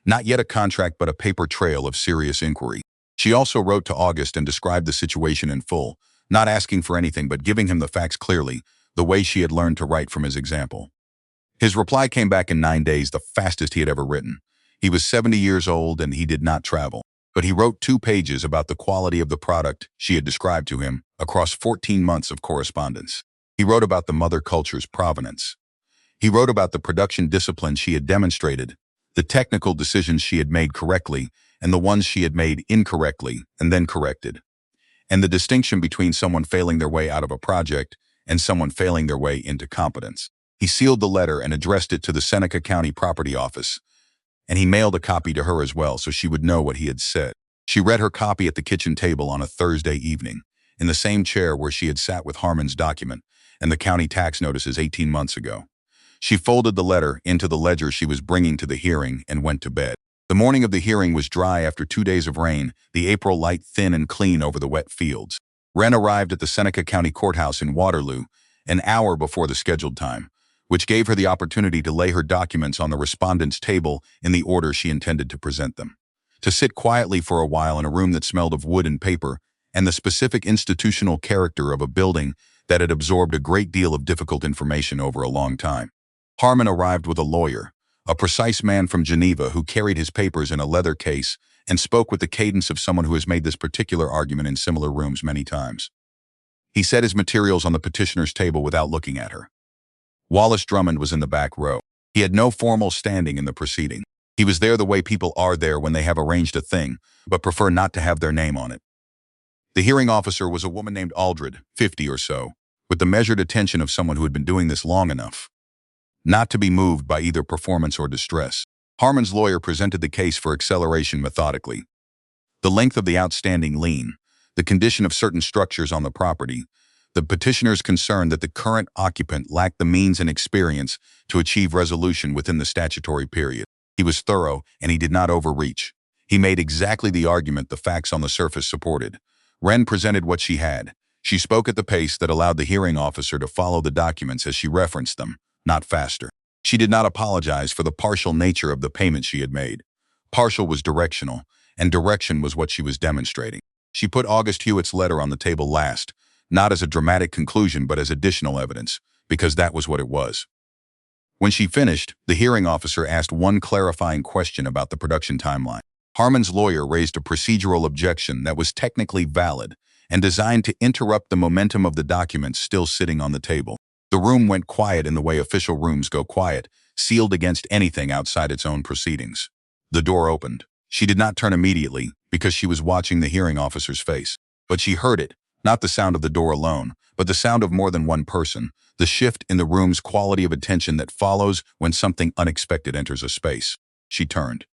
Not yet a contract, but a paper trail of serious inquiry. She also wrote to August and described the situation in full, not asking for anything but giving him the facts clearly, the way she had learned to write from his example. His reply came back in 9 days, the fastest he had ever written. He was 70 years old and he did not travel, but he wrote 2 pages about the quality of the product she had described to him across 14 months of correspondence. He wrote about the mother culture's provenance. He wrote about the production discipline she had demonstrated, the technical decisions she had made correctly, and the ones she had made incorrectly and then corrected, and the distinction between someone failing their way out of a project and someone failing their way into competence. He sealed the letter and addressed it to the Seneca County property office, and he mailed a copy to her as well so she would know what he had said. She read her copy at the kitchen table on a Thursday evening, in the same chair where she had sat with Harmon's document and the county tax notices 18 months ago. She folded the letter into the ledger she was bringing to the hearing and went to bed. The morning of the hearing was dry after 2 days of rain, the April light thin and clean over the wet fields. Wren arrived at the Seneca County Courthouse in Waterloo an hour before the scheduled time, which gave her the opportunity to lay her documents on the respondent's table in the order she intended to present them. To sit quietly for a while in a room that smelled of wood and paper and the specific institutional character of a building that had absorbed a great deal of difficult information over a long time. Harmon arrived with a lawyer, a precise man from Geneva who carried his papers in a leather case and spoke with the cadence of someone who has made this particular argument in similar rooms many times. He set his materials on the petitioner's table without looking at her. Wallace Drummond was in the back row. He had no formal standing in the proceeding. He was there the way people are there when they have arranged a thing, but prefer not to have their name on it. The hearing officer was a woman named Aldred, 50 or so, with the measured attention of someone who had been doing this long enough not to be moved by either performance or distress. Harmon's lawyer presented the case for acceleration methodically. The length of the outstanding lien, the condition of certain structures on the property, the petitioner's concern that the current occupant lacked the means and experience to achieve resolution within the statutory period. He was thorough, and he did not overreach. He made exactly the argument the facts on the surface supported. Wren presented what she had. She spoke at the pace that allowed the hearing officer to follow the documents as she referenced them, not faster. She did not apologize for the partial nature of the payment she had made. Partial was directional, and direction was what she was demonstrating. She put August Hewitt's letter on the table last, not as a dramatic conclusion but as additional evidence, because that was what it was. When she finished, the hearing officer asked one clarifying question about the production timeline. Harmon's lawyer raised a procedural objection that was technically valid and designed to interrupt the momentum of the documents still sitting on the table. The room went quiet in the way official rooms go quiet, sealed against anything outside its own proceedings. The door opened. She did not turn immediately because she was watching the hearing officer's face. But she heard it, not the sound of the door alone, but the sound of more than one person, the shift in the room's quality of attention that follows when something unexpected enters a space. She turned.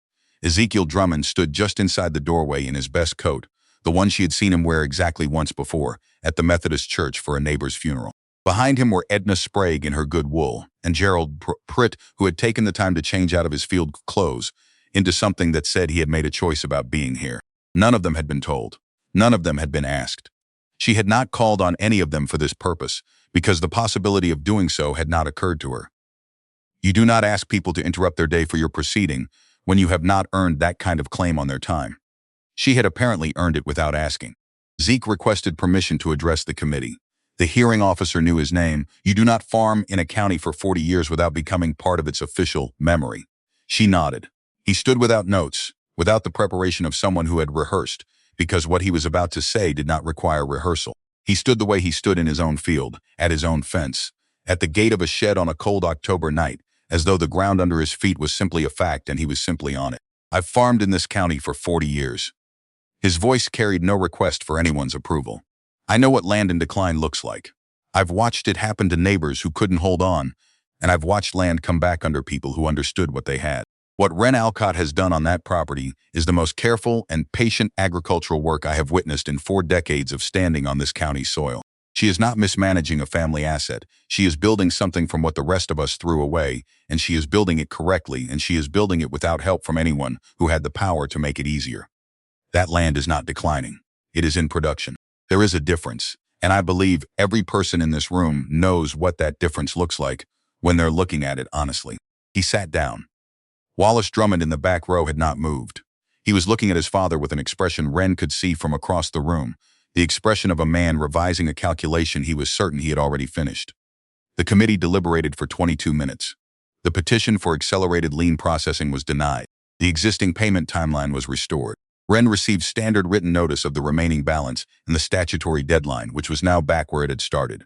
Ezekiel Drummond stood just inside the doorway in his best coat, the one she had seen him wear exactly once before, at the Methodist church for a neighbor's funeral. Behind him were Edna Sprague in her good wool, and Gerald Pritt, who had taken the time to change out of his field clothes into something that said he had made a choice about being here. None of them had been told. None of them had been asked. She had not called on any of them for this purpose, because the possibility of doing so had not occurred to her. You do not ask people to interrupt their day for your proceeding when you have not earned that kind of claim on their time. She had apparently earned it without asking. Zeke requested permission to address the committee. The hearing officer knew his name. You do not farm in a county for 40 years without becoming part of its official memory. She nodded. He stood without notes, without the preparation of someone who had rehearsed, because what he was about to say did not require rehearsal. He stood the way he stood in his own field, at his own fence, at the gate of a shed on a cold October night, as though the ground under his feet was simply a fact and he was simply on it. I've farmed in this county for 40 years. His voice carried no request for anyone's approval. I know what land in decline looks like. I've watched it happen to neighbors who couldn't hold on, and I've watched land come back under people who understood what they had. What Wren Alcott has done on that property is the most careful and patient agricultural work I have witnessed in 4 decades of standing on this county's soil. She is not mismanaging a family asset. She is building something from what the rest of us threw away, and she is building it correctly, and she is building it without help from anyone who had the power to make it easier. That land is not declining. It is in production. There is a difference, and I believe every person in this room knows what that difference looks like when they're looking at it honestly. He sat down. Wallace Drummond in the back row had not moved. He was looking at his father with an expression Wren could see from across the room, the expression of a man revising a calculation he was certain he had already finished. The committee deliberated for 22 minutes. The petition for accelerated lien processing was denied. The existing payment timeline was restored. Wren received standard written notice of the remaining balance and the statutory deadline, which was now back where it had started.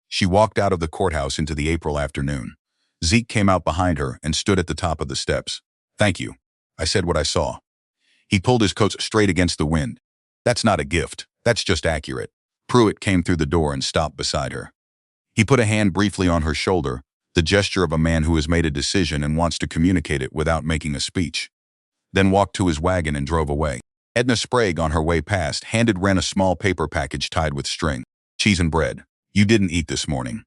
She walked out of the courthouse into the April afternoon. Zeke came out behind her and stood at the top of the steps. "Thank you." I said what I saw. He pulled his coat straight against the wind. "That's not a gift. That's just accurate." Pruitt came through the door and stopped beside her. He put a hand briefly on her shoulder, the gesture of a man who has made a decision and wants to communicate it without making a speech. Then walked to his wagon and drove away. Edna Sprague, on her way past, handed Wren a small paper package tied with string. "Cheese and bread. You didn't eat this morning."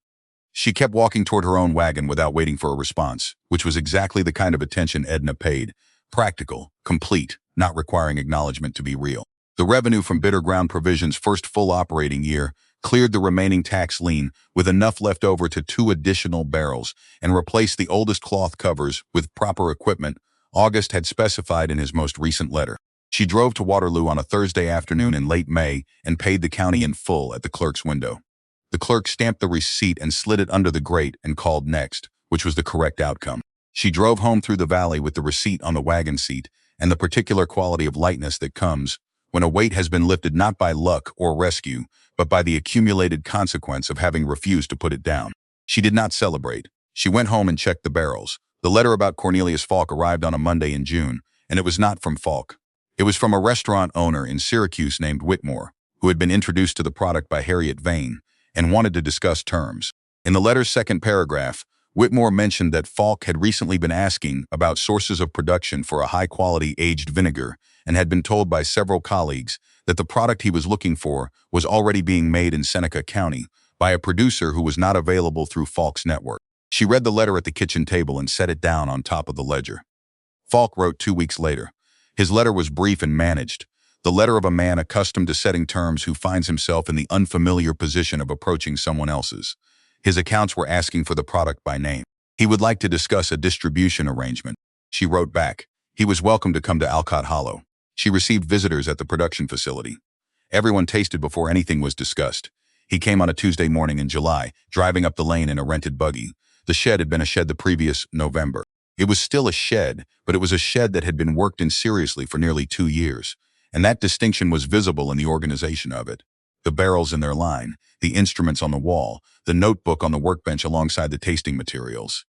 She kept walking toward her own wagon without waiting for a response, which was exactly the kind of attention Edna paid. Practical, complete, not requiring acknowledgement to be real. The revenue from Bitter Ground Provisions' first full operating year cleared the remaining tax lien with enough left over to 2 additional barrels and replaced the oldest cloth covers with proper equipment August had specified in his most recent letter. She drove to Waterloo on a Thursday afternoon in late May and paid the county in full at the clerk's window. The clerk stamped the receipt and slid it under the grate and called next, which was the correct outcome. She drove home through the valley with the receipt on the wagon seat and the particular quality of lightness that comes when a weight has been lifted not by luck or rescue, but by the accumulated consequence of having refused to put it down. She did not celebrate. She went home and checked the barrels. The letter about Cornelius Falk arrived on a Monday in June, and it was not from Falk. It was from a restaurant owner in Syracuse named Whitmore, who had been introduced to the product by Harriet Vane and wanted to discuss terms. In the letter's second paragraph, Whitmore mentioned that Falk had recently been asking about sources of production for a high-quality aged vinegar and had been told by several colleagues that the product he was looking for was already being made in Seneca County by a producer who was not available through Falk's network. She read the letter at the kitchen table and set it down on top of the ledger. Falk wrote 2 weeks later. His letter was brief and managed, the letter of a man accustomed to setting terms who finds himself in the unfamiliar position of approaching someone else's. His accounts were asking for the product by name. He would like to discuss a distribution arrangement. She wrote back. He was welcome to come to Alcott Hollow. She received visitors at the production facility. Everyone tasted before anything was discussed. He came on a Tuesday morning in July, driving up the lane in a rented buggy. The shed had been a shed the previous November. It was still a shed, but it was a shed that had been worked in seriously for nearly 2 years, and that distinction was visible in the organization of it. The barrels in their line, the instruments on the wall, the notebook on the workbench alongside the tasting materials.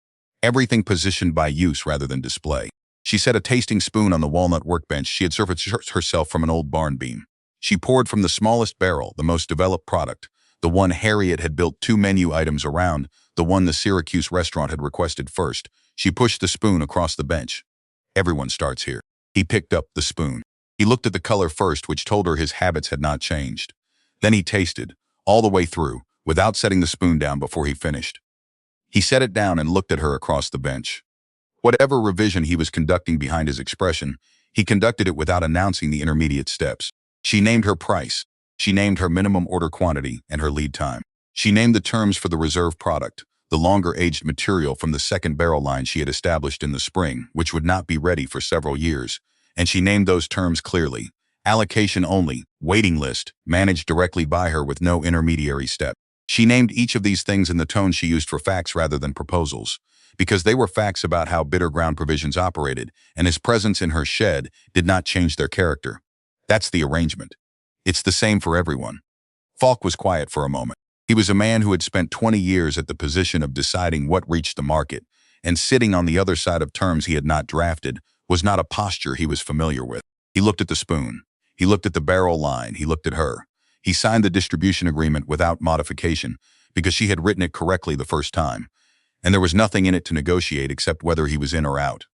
Everything positioned by use rather than display. She set a tasting spoon on the walnut workbench she had surfaced herself from an old barn beam. She poured from the smallest barrel, the most developed product, the one Harriet had built 2 menu items around, the one the Syracuse restaurant had requested first. She pushed the spoon across the bench. Everyone starts here. He picked up the spoon. He looked at the color first, which told her his habits had not changed. Then he tasted, all the way through, without setting the spoon down before he finished. He set it down and looked at her across the bench. Whatever revision he was conducting behind his expression, he conducted it without announcing the intermediate steps. She named her price. She named her minimum order quantity and her lead time. She named the terms for the reserve product, the longer-aged material from the second barrel line she had established in the spring, which would not be ready for several years, and she named those terms clearly. Allocation only, waiting list, managed directly by her with no intermediary step. She named each of these things in the tone she used for facts rather than proposals, because they were facts about how Bitter Ground Provisions operated, and his presence in her shed did not change their character. That's the arrangement. It's the same for everyone. Falk was quiet for a moment. He was a man who had spent 20 years at the position of deciding what reached the market, and sitting on the other side of terms he had not drafted was not a posture he was familiar with. He looked at the spoon. He looked at the barrel line. He looked at her. He signed the distribution agreement without modification because she had written it correctly the first time, and there was nothing in it to negotiate except whether he was in or out.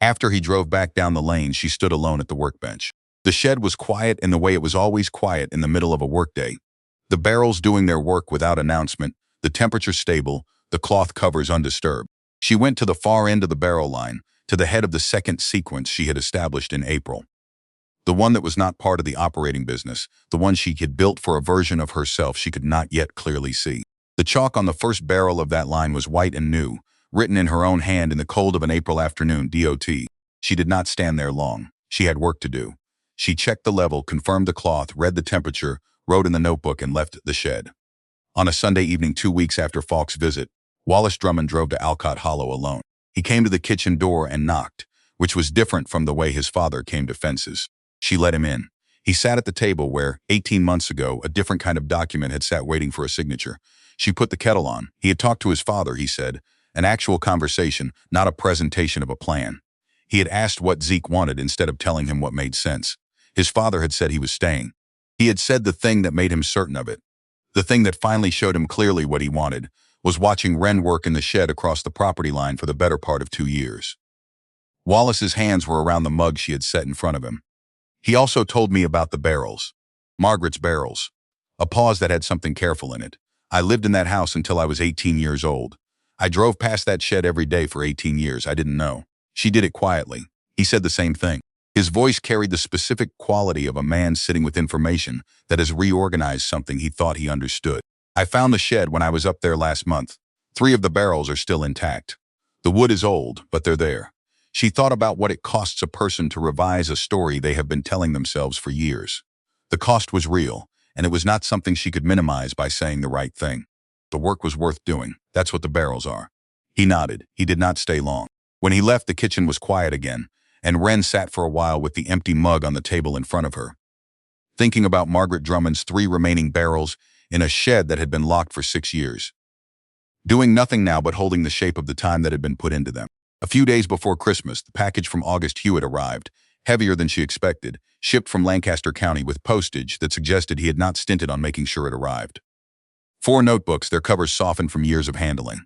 After he drove back down the lane, she stood alone at the workbench. The shed was quiet in the way it was always quiet in the middle of a workday. The barrels doing their work without announcement, the temperature stable, the cloth covers undisturbed. She went to the far end of the barrel line, to the head of the second sequence she had established in April. The one that was not part of the operating business, the one she had built for a version of herself she could not yet clearly see. The chalk on the first barrel of that line was white and new, written in her own hand in the cold of an April afternoon, DOT. She did not stand there long. She had work to do. She checked the level, confirmed the cloth, read the temperature, wrote in the notebook, and left the shed. On a Sunday evening 2 weeks after Falk's visit, Wallace Drummond drove to Alcott Hollow alone. He came to the kitchen door and knocked, which was different from the way his father came to fences. She let him in. He sat at the table where, 18 months ago, a different kind of document had sat waiting for a signature. She put the kettle on. He had talked to his father, he said. An actual conversation, not a presentation of a plan. He had asked what Zeke wanted instead of telling him what made sense. His father had said he was staying. He had said the thing that made him certain of it. The thing that finally showed him clearly what he wanted was watching Wren work in the shed across the property line for the better part of 2 years. Wallace's hands were around the mug she had set in front of him. He also told me about the barrels. Margaret's barrels. A pause that had something careful in it. I lived in that house until I was 18 years old. I drove past that shed every day for 18 years. I didn't know. She did it quietly. He said the same thing. His voice carried the specific quality of a man sitting with information that has reorganized something he thought he understood. I found the shed when I was up there last month. 3 of the barrels are still intact. The wood is old, but they're there. She thought about what it costs a person to revise a story they have been telling themselves for years. The cost was real, and it was not something she could minimize by saying the right thing. The work was worth doing. That's what the barrels are. He nodded. He did not stay long. When he left, the kitchen was quiet again, and Wren sat for a while with the empty mug on the table in front of her, thinking about Margaret Drummond's 3 remaining barrels in a shed that had been locked for 6 years. Doing nothing now but holding the shape of the time that had been put into them. A few days before Christmas, the package from August Hewitt arrived, heavier than she expected, shipped from Lancaster County with postage that suggested he had not stinted on making sure it arrived. 4 notebooks, their covers softened from years of handling.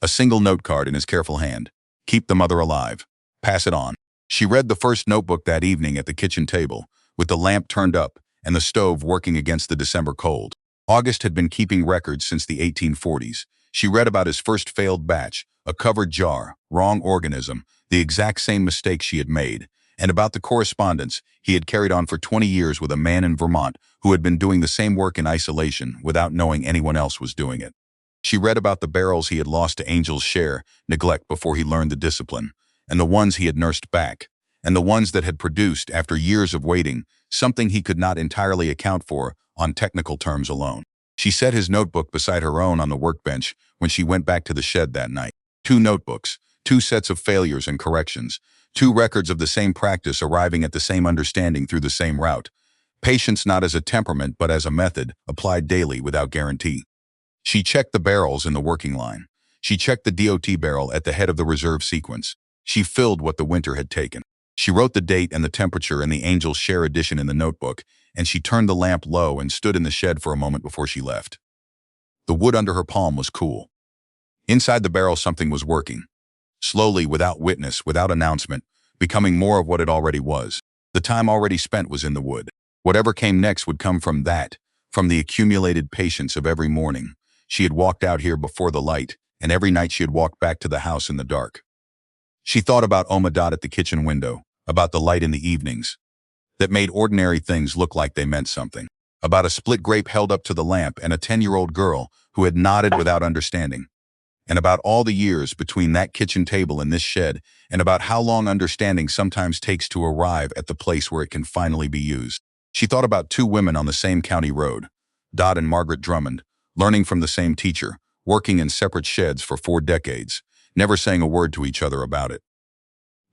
A single note card in his careful hand. Keep the mother alive. Pass it on. She read the first notebook that evening at the kitchen table, with the lamp turned up and the stove working against the December cold. August had been keeping records since the 1840s. She read about his first failed batch, a covered jar, wrong organism, the exact same mistake she had made, and about the correspondence he had carried on for 20 years with a man in Vermont who had been doing the same work in isolation without knowing anyone else was doing it. She read about the barrels he had lost to Angel's share, neglect before he learned the discipline, and the ones he had nursed back, and the ones that had produced, after years of waiting, something he could not entirely account for on technical terms alone. She set his notebook beside her own on the workbench when she went back to the shed that night. 2 notebooks, 2 sets of failures and corrections, 2 records of the same practice arriving at the same understanding through the same route. Patience not as a temperament but as a method, applied daily without guarantee. She checked the barrels in the working line. She checked the DOT barrel at the head of the reserve sequence. She filled what the winter had taken. She wrote the date and the temperature and the Angel's share addition in the notebook, and she turned the lamp low and stood in the shed for a moment before she left. The wood under her palm was cool. Inside the barrel something was working. Slowly, without witness, without announcement, becoming more of what it already was. The time already spent was in the wood. Whatever came next would come from that, from the accumulated patience of every morning. She had walked out here before the light, and every night she had walked back to the house in the dark. She thought about Omadot at the kitchen window, about the light in the evenings, that made ordinary things look like they meant something, about a split grape held up to the lamp and a 10-year-old girl who had nodded without understanding, and about all the years between that kitchen table and this shed, and about how long understanding sometimes takes to arrive at the place where it can finally be used. She thought about 2 women on the same county road, Dot and Margaret Drummond, learning from the same teacher, working in separate sheds for 4 decades, never saying a word to each other about it.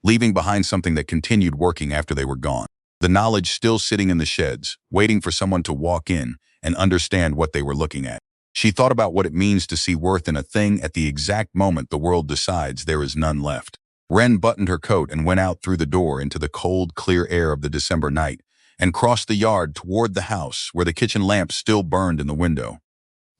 Leaving behind something that continued working after they were gone. The knowledge still sitting in the sheds, waiting for someone to walk in and understand what they were looking at. She thought about what it means to see worth in a thing at the exact moment the world decides there is none left. Wren buttoned her coat and went out through the door into the cold, clear air of the December night and crossed the yard toward the house where the kitchen lamp still burned in the window,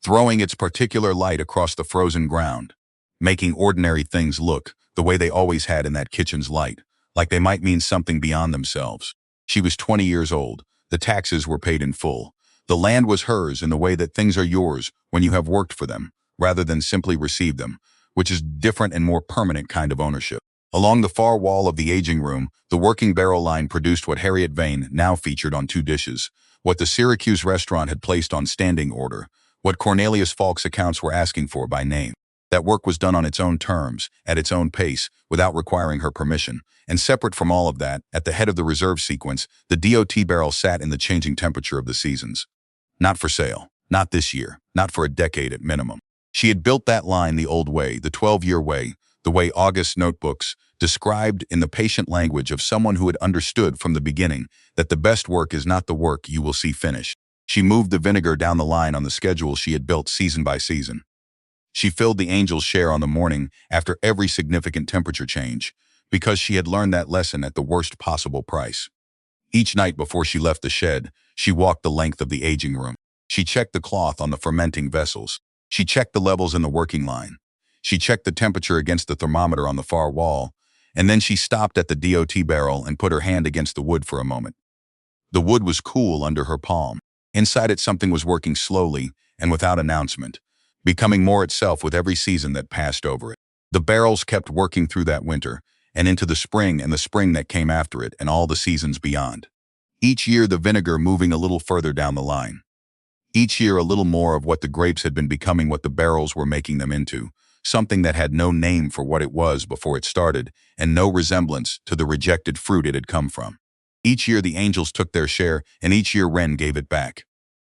throwing its particular light across the frozen ground, making ordinary things look the way they always had in that kitchen's light, like they might mean something beyond themselves. She was 20 years old. The taxes were paid in full. The land was hers in the way that things are yours when you have worked for them, rather than simply receive them, which is different and more permanent kind of ownership. Along the far wall of the aging room, the working barrel line produced what Harriet Vane now featured on 2 dishes, what the Syracuse restaurant had placed on standing order, what Cornelius Falk's accounts were asking for by name. That work was done on its own terms, at its own pace, without requiring her permission. And separate from all of that, at the head of the reserve sequence, the DOT barrel sat in the changing temperature of the seasons. Not for sale. Not this year. Not for a decade at minimum. She had built that line the old way, the 12-year way, the way August's notebooks described in the patient language of someone who had understood from the beginning that the best work is not the work you will see finished. She moved the vinegar down the line on the schedule she had built season by season. She filled the Angel's share on the morning after every significant temperature change, because she had learned that lesson at the worst possible price. Each night before she left the shed, she walked the length of the aging room. She checked the cloth on the fermenting vessels. She checked the levels in the working line. She checked the temperature against the thermometer on the far wall, and then she stopped at the DOT barrel and put her hand against the wood for a moment. The wood was cool under her palm. Inside it, something was working slowly and without announcement, becoming more itself with every season that passed over it. The barrels kept working through that winter, and into the spring and the spring that came after it and all the seasons beyond. Each year the vinegar moving a little further down the line. Each year a little more of what the grapes had been becoming what the barrels were making them into, something that had no name for what it was before it started, and no resemblance to the rejected fruit it had come from. Each year the Angels took their share, and each year Wren gave it back.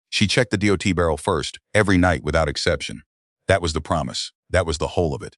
She checked the DOT barrel first, every night without exception. That was the promise. That was the whole of it.